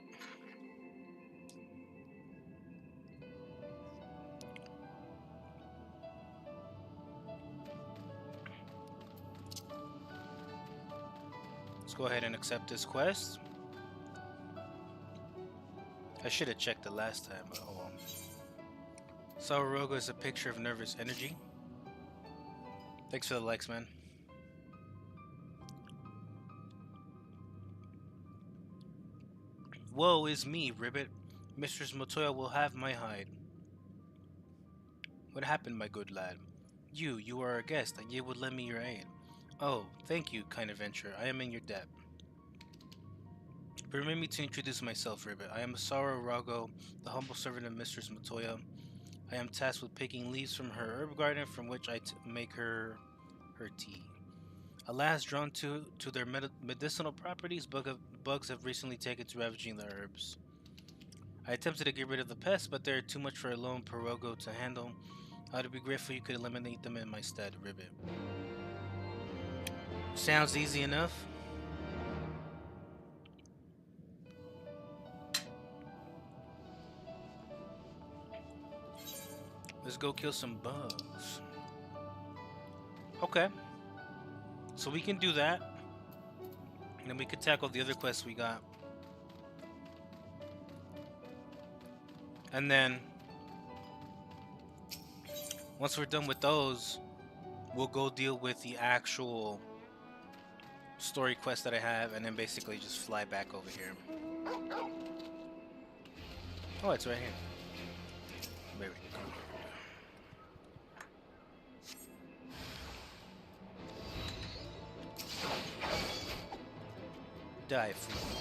Let's go ahead and accept this quest. I should have checked it last time, but oh well. Sararogo is a picture of nervous energy. Thanks for the likes, man. Woe is me, Ribbit. Mistress Motoya will have my hide. What happened, my good lad? You are a guest, and you would lend me your aid. Oh, thank you, kind adventurer. I am in your debt. Permit me to introduce myself, Ribbit. I am Asaro Rago, the humble servant of Mistress Motoya. I am tasked with picking leaves from her herb garden, from which I make her tea. Alas, drawn to their medicinal properties, bugs have recently taken to ravaging the herbs. I attempted to get rid of the pests, but they are too much for a lone Pierogo to handle. I would be grateful you could eliminate them in my stead, Ribbit. Sounds easy enough. Let's go kill some bugs. Okay. So we can do that. And then we could tackle the other quests we got. And then once we're done with those, we'll go deal with the actual story quest that I have, and then basically just fly back over here. Oh, it's right here. There we go. Die, fool.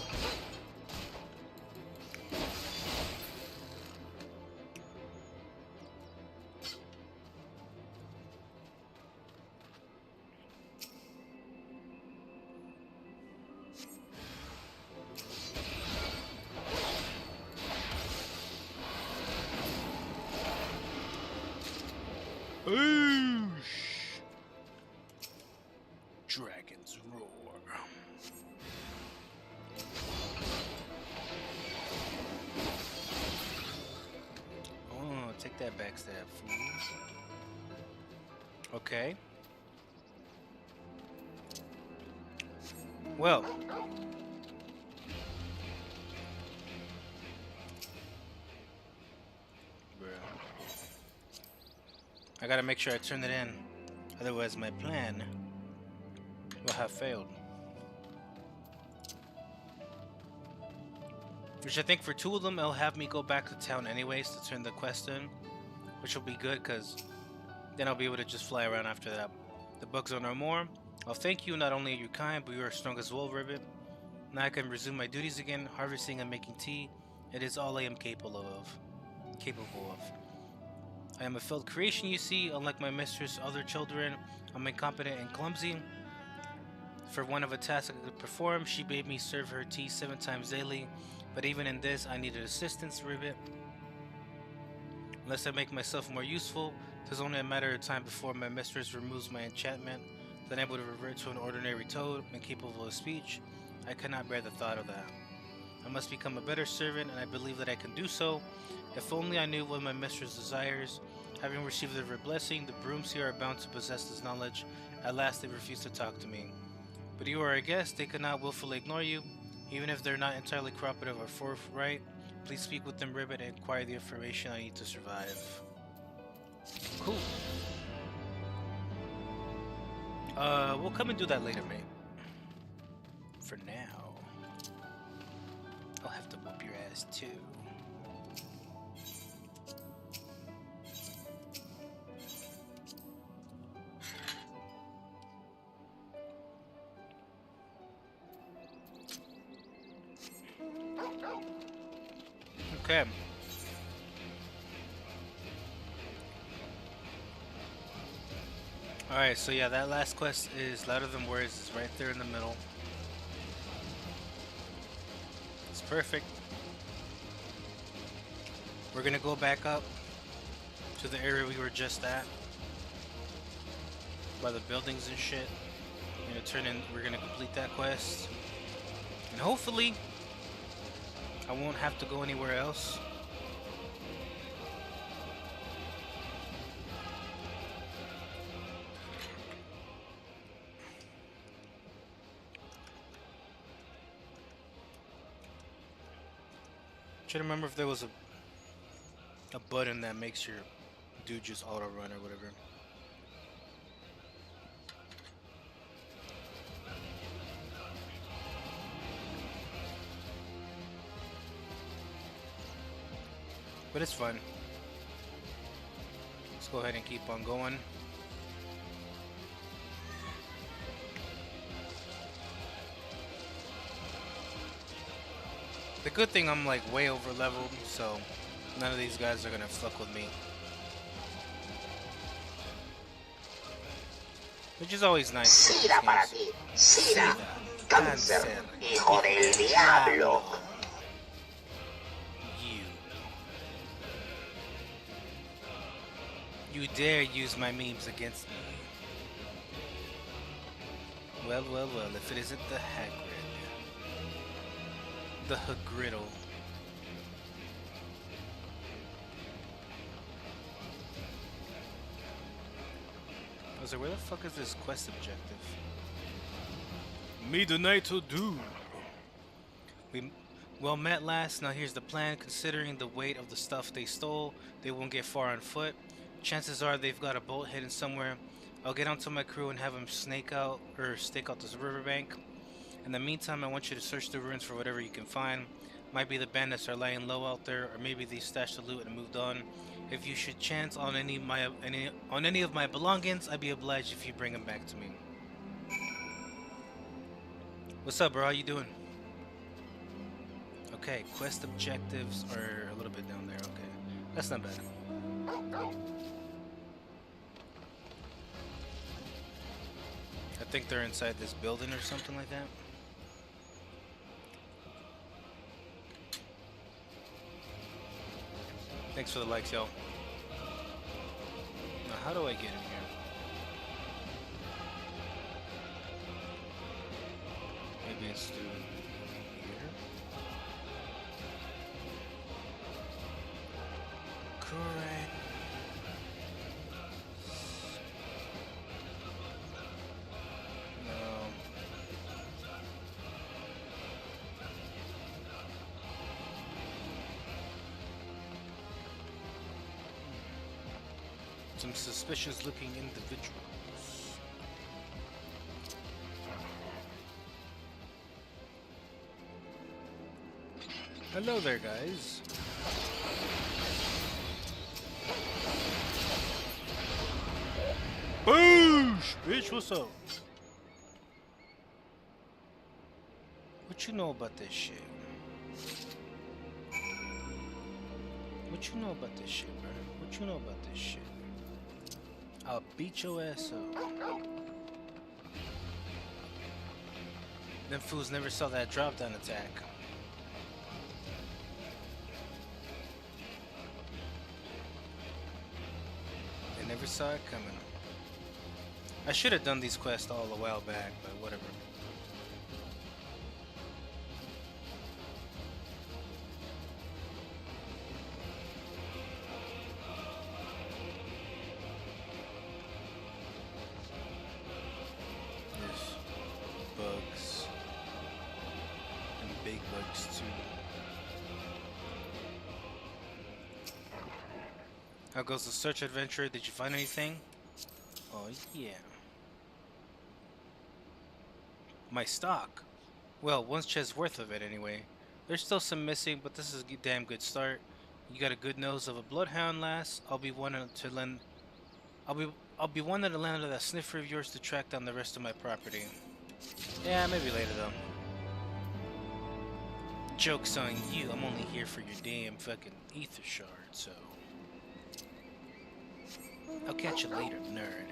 Oosh. Dragon's roar. Oh, take that backstab, fool. Okay. Well. I gotta make sure I turn it in, otherwise my plan will have failed. Which I think for 2 of them, it'll have me go back to town anyways to turn the quest in, which will be good because then I'll be able to just fly around after that. The bugs are no more. Well, thank you. Not only are you kind, but you are strong as well, Ribbit. Now I can resume my duties again, harvesting and making tea. It is all I am capable of. I am a failed creation, you see. Unlike my mistress, other children, I'm incompetent and clumsy. For one of a task I could perform, she bade me serve her tea 7 times daily. But even in this, I needed assistance, Ribbit. Unless I make myself more useful, it is only a matter of time before my mistress removes my enchantment, then able to revert to an ordinary toad, incapable of speech. I cannot bear the thought of that. I must become a better servant, and I believe that I can do so. If only I knew what my mistress desires, Having received their blessing, the brooms here are bound to possess this knowledge. At last, they refuse to talk to me. But you are a guest, they cannot willfully ignore you, even if they're not entirely cooperative or forthright. Please speak with them, Ribbit, and acquire the information I need to survive. Cool. We'll come and do that later, mate. For now, I'll have to whoop your ass too. Okay. Alright, so yeah, that last quest is Louder Than Words. It's right there in the middle. It's perfect. We're gonna go back up to the area we were just at. By the buildings and shit. We're gonna complete that quest. And hopefully I won't have to go anywhere else. Trying to remember if there was a button that makes your dude just auto run or whatever. But it's fun. Let's go ahead and keep on going. The good thing I'm like way over leveled, so none of these guys are gonna fuck with me. Which is always nice. Sida para ti. Sida. Cáncer. Hijo del diablo. You dare use my memes against me. Well, well, well, if it isn't the Hagrid. The Hagriddle. I was like, where the fuck is this quest objective? Me the knight to do. We well met last, now here's the plan. Considering the weight of the stuff they stole, they won't get far on foot. Chances are they've got a boat hidden somewhere. I'll get onto my crew and have them stake out this riverbank. In the meantime, I want you to search the ruins for whatever you can find. Might be the bandits are laying low out there, or maybe they stashed the loot and moved on. If you should chance on any of my belongings, I'd be obliged if you bring them back to me. What's up, bro? How you doing? Okay, quest objectives are a little bit down there. Okay, that's not bad. I think they're inside this building or something like that. Thanks for the likes, y'all. Now, how do I get in here? Maybe it's through here? Correct. No. Some suspicious looking individuals. Hello there, guys. Boosh! Bitch, what's up? What you know about this shit? What you know about this shit, bro? What you know about this shit? I'll beat your ass up. Them fools never saw that drop down attack. They never saw it coming. I should have done these quests all a while back, but whatever. How goes the search adventure? Did you find anything? Oh, yeah. My stock. Well, one chest worth of it anyway. There's still some missing, but this is a damn good start. You got a good nose of a bloodhound, lass. I'll be one to lend. I'll be one to lend that sniffer of yours to track down the rest of my property. Yeah, maybe later though. Joke's on you. I'm only here for your damn fucking ether shard, so I'll catch you later, nerd.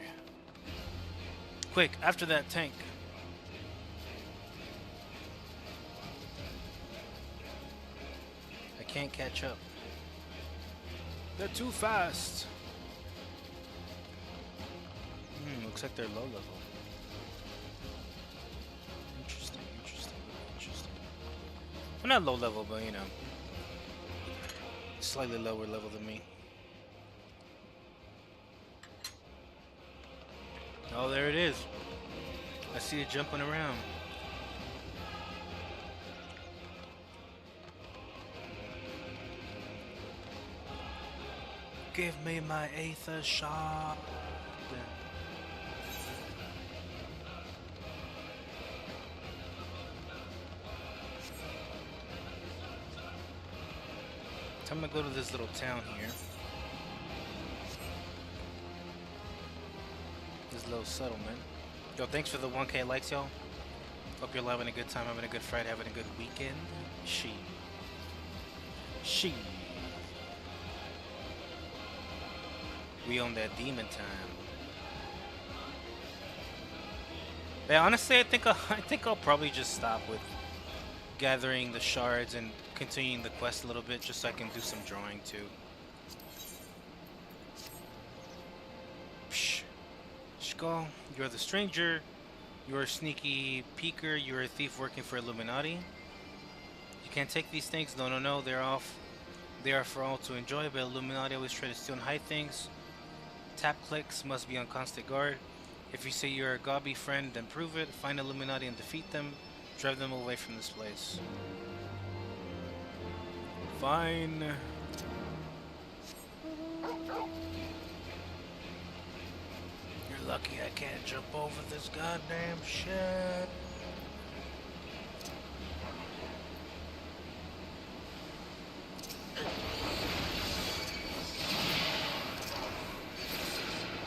Quick, after that tank. I can't catch up. They're too fast. Looks like they're low level. Interesting. Well, not low level, but you know, slightly lower level than me. Oh, there it is. I see it jumping around. Give me my ether shard. Time to go to this little town here. This little settlement. Yo, thanks for the 1K likes, y'all. Hope you're having a good time, having a good Friday, having a good weekend. She. We own that demon time. Yeah, honestly, I think I'll probably just stop with gathering the shards and continuing the quest a little bit, just so I can do some drawing too. Psh. Shko, you're the stranger. You're a sneaky peeker. You're a thief working for Illuminati. You can't take these things. No. They're off. They are for all to enjoy, but Illuminati always try to steal and hide things. Tap clicks must be on constant guard. If you say you're a gobby friend, then prove it. Find Illuminati and defeat them. Drive them away from this place. Fine. You're lucky I can't jump over this goddamn shit.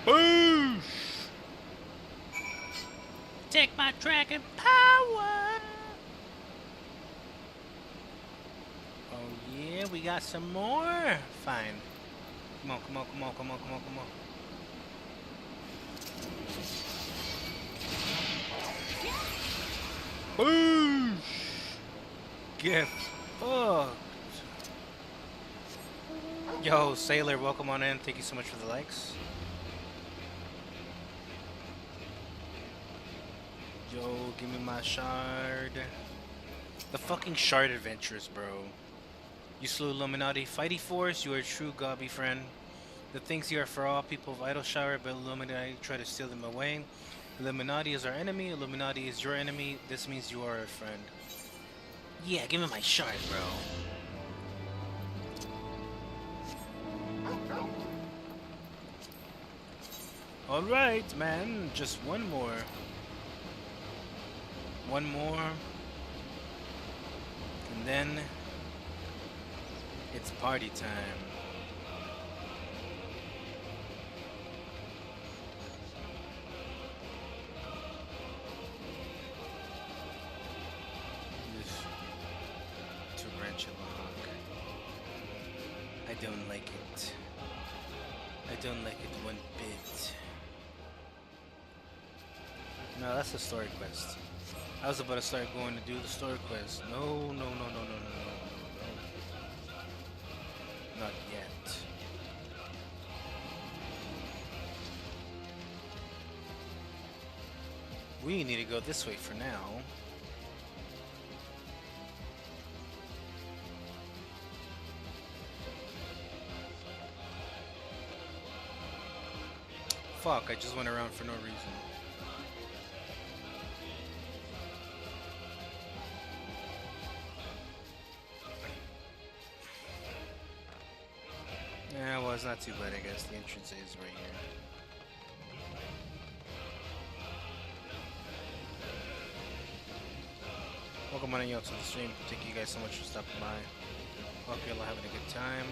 Boosh! Take my dragon power! Oh yeah, we got some more? Fine. Come on. Boosh! Get fucked. Yo, Sailor, welcome on in. Thank you so much for the likes. Yo, give me my shard. The fucking shard adventures, bro. You slew Illuminati Fighty Force, you are a true gobby friend. The things you are for all people of Idle Shower, but Illuminati try to steal them away. Illuminati is our enemy, Illuminati is your enemy. This means you are a friend. Yeah, give me my shard, bro. Alright, man, just one more. One more. And then it's party time. This tarantula hawk. I don't like it. I don't like it one bit. No, that's a story quest. I was about to start going to do the story quest. No. Not yet. We need to go this way for now. Fuck, I just went around for no reason. Yeah, well, it's not too bad, I guess. The entrance is right here. Welcome on y'all to the stream. Thank you guys so much for stopping by. Hope y'all are having a good time.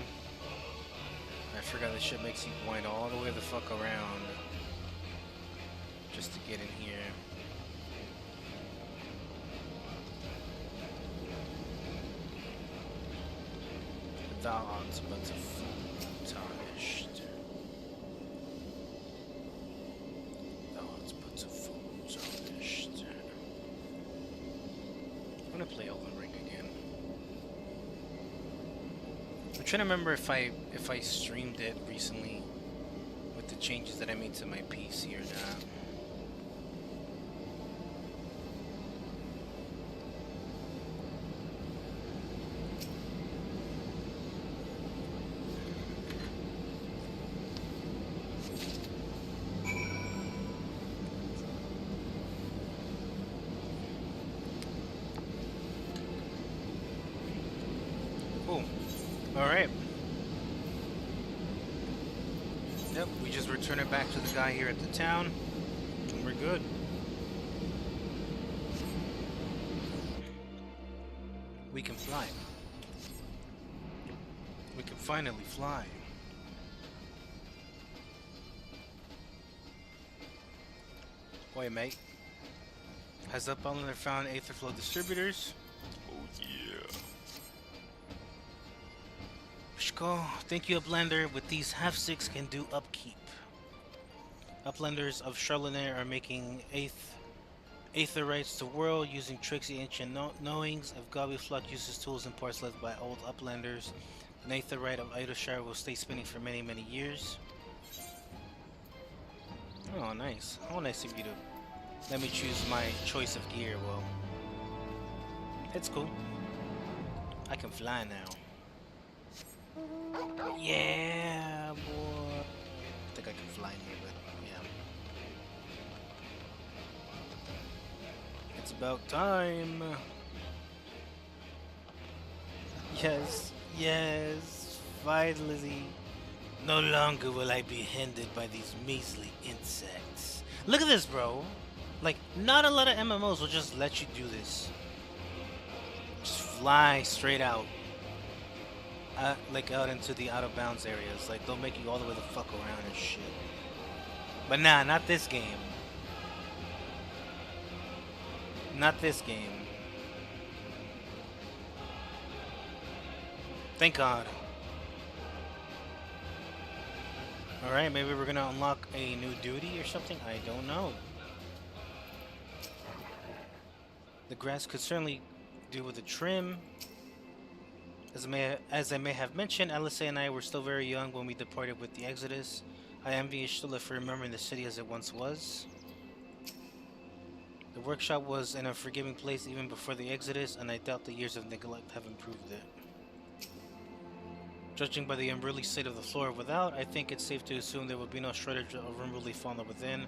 I forgot this shit makes you wind all the way the fuck around just to get in here. Thou art but a fool tarnished. Thou art but a fool tarnished. I'm gonna play Elden Ring again. I'm trying to remember if I streamed it recently with the changes that I made to my PC or not. Cool. Alright. Yep, we just return it back to the guy here at the town, and we're good. We can fly. We can finally fly. Wait, mate. Has Uplander found Aetherflow distributors? Oh yeah. Shko, thank you, Uplander. With these half-sticks can do upkeep. Uplanders of Charlemagne are making Aetherites to world using tricksy ancient knowings. If Gobbyflock uses tools and parts left by old Uplanders, an Aetherite of Idleshire will stay spinning for many, many years. Oh, nice. How nice of you to let me choose my choice of gear. Well, it's cool. I can fly now. Yeah, boy. I think I can fly in here, but yeah. It's about time. Yes, yes, finally. No longer will I be hindered by these measly insects. Look at this, bro. Like, not a lot of MMOs will just let you do this. Just fly straight out. Like, out into the out-of-bounds areas. Like, they'll make you all the way the fuck around and shit. But nah, not this game. Not this game. Thank God. Alright, maybe we're gonna unlock a new duty or something? I don't know. The grass could certainly do with a trim. As I may have mentioned, Alice and I were still very young when we departed with the Exodus. I envy Shtula for remembering the city as it once was. The workshop was an unforgiving place even before the Exodus, and I doubt the years of neglect have improved it. Judging by the unruly state of the floor without, I think it's safe to assume there will be no shortage of unruly fauna within.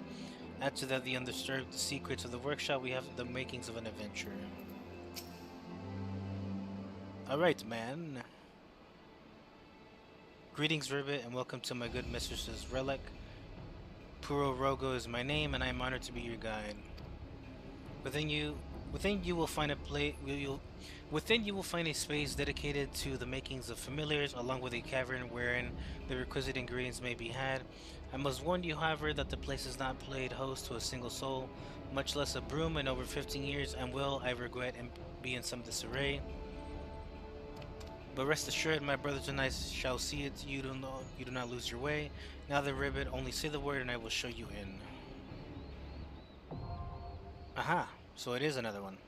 Add to that the undisturbed secrets of the workshop, we have the makings of an adventure. Alright, man. Greetings, Ribbit, and welcome to my good mistress's relic. Puro Rogo is my name, and I am honored to be your guide. Within you will find a space dedicated to the makings of familiars, along with a cavern wherein the requisite ingredients may be had. I must warn you, however, that the place has not played host to a single soul, much less a broom, in over 15 years, and will, I regret, be in some disarray. But rest assured, my brothers and I shall see it. You do not lose your way. Now then, Ribbit, only say the word, and I will show you in. Aha! So it is another one.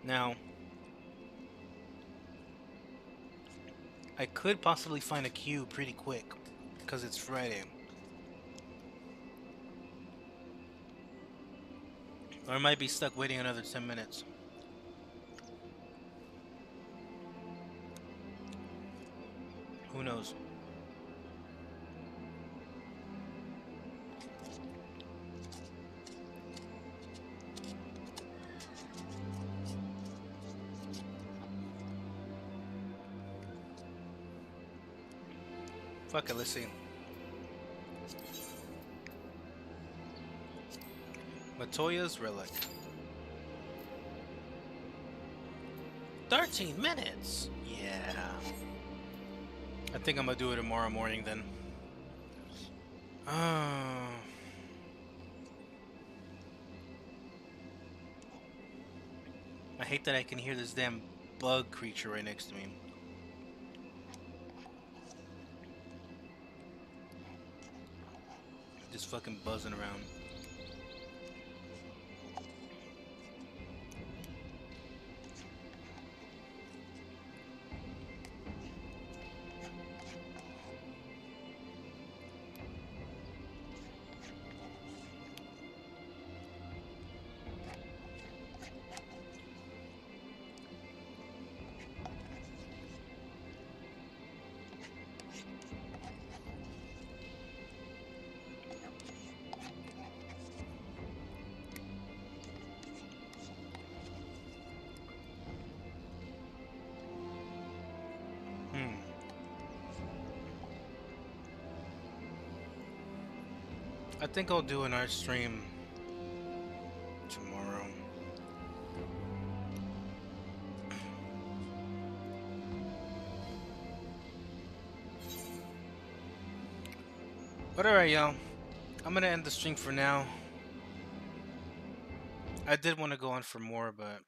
Now, I could possibly find a queue pretty quick, because it's Friday. Or I might be stuck waiting another 10 minutes. Who knows? Fuck it, let's see. Matoya's Relic. 13 minutes! Yeah. I think I'm gonna do it tomorrow morning then. I hate that I can hear this damn bug creature right next to me. Just fucking buzzing around. I think I'll do an art stream tomorrow. But alright, y'all. I'm gonna end the stream for now. I did want to go on for more, but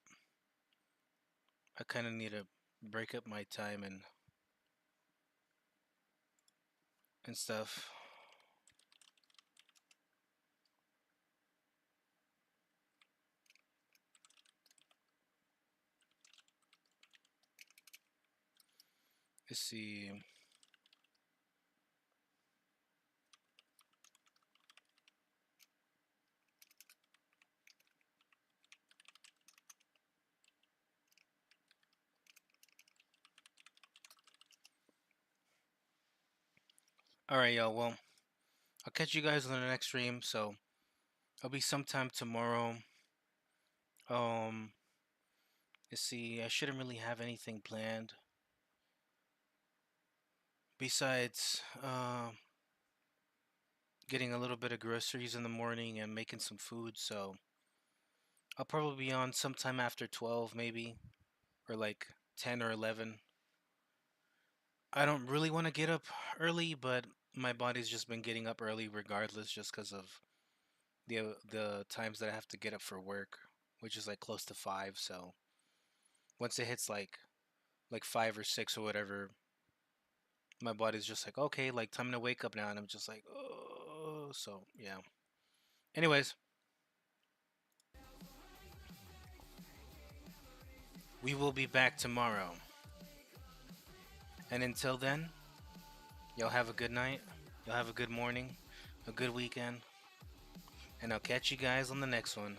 I kind of need to break up my time and stuff. Let's see. Alright, y'all. Well, I'll catch you guys on the next stream. So I'll be sometime tomorrow. Let's see. I shouldn't really have anything planned. Besides, getting a little bit of groceries in the morning and making some food. So I'll probably be on sometime after 12, maybe, or like 10 or 11. I don't really want to get up early, but my body's just been getting up early regardless, just because of the times that I have to get up for work, which is like close to 5. So once it hits like 5 or 6 or whatever, my body's just like, okay, like time to wake up now, and I'm just like, oh, so yeah. Anyways, we will be back tomorrow. And until then, y'all have a good night. Y'all have a good morning, a good weekend. And I'll catch you guys on the next one.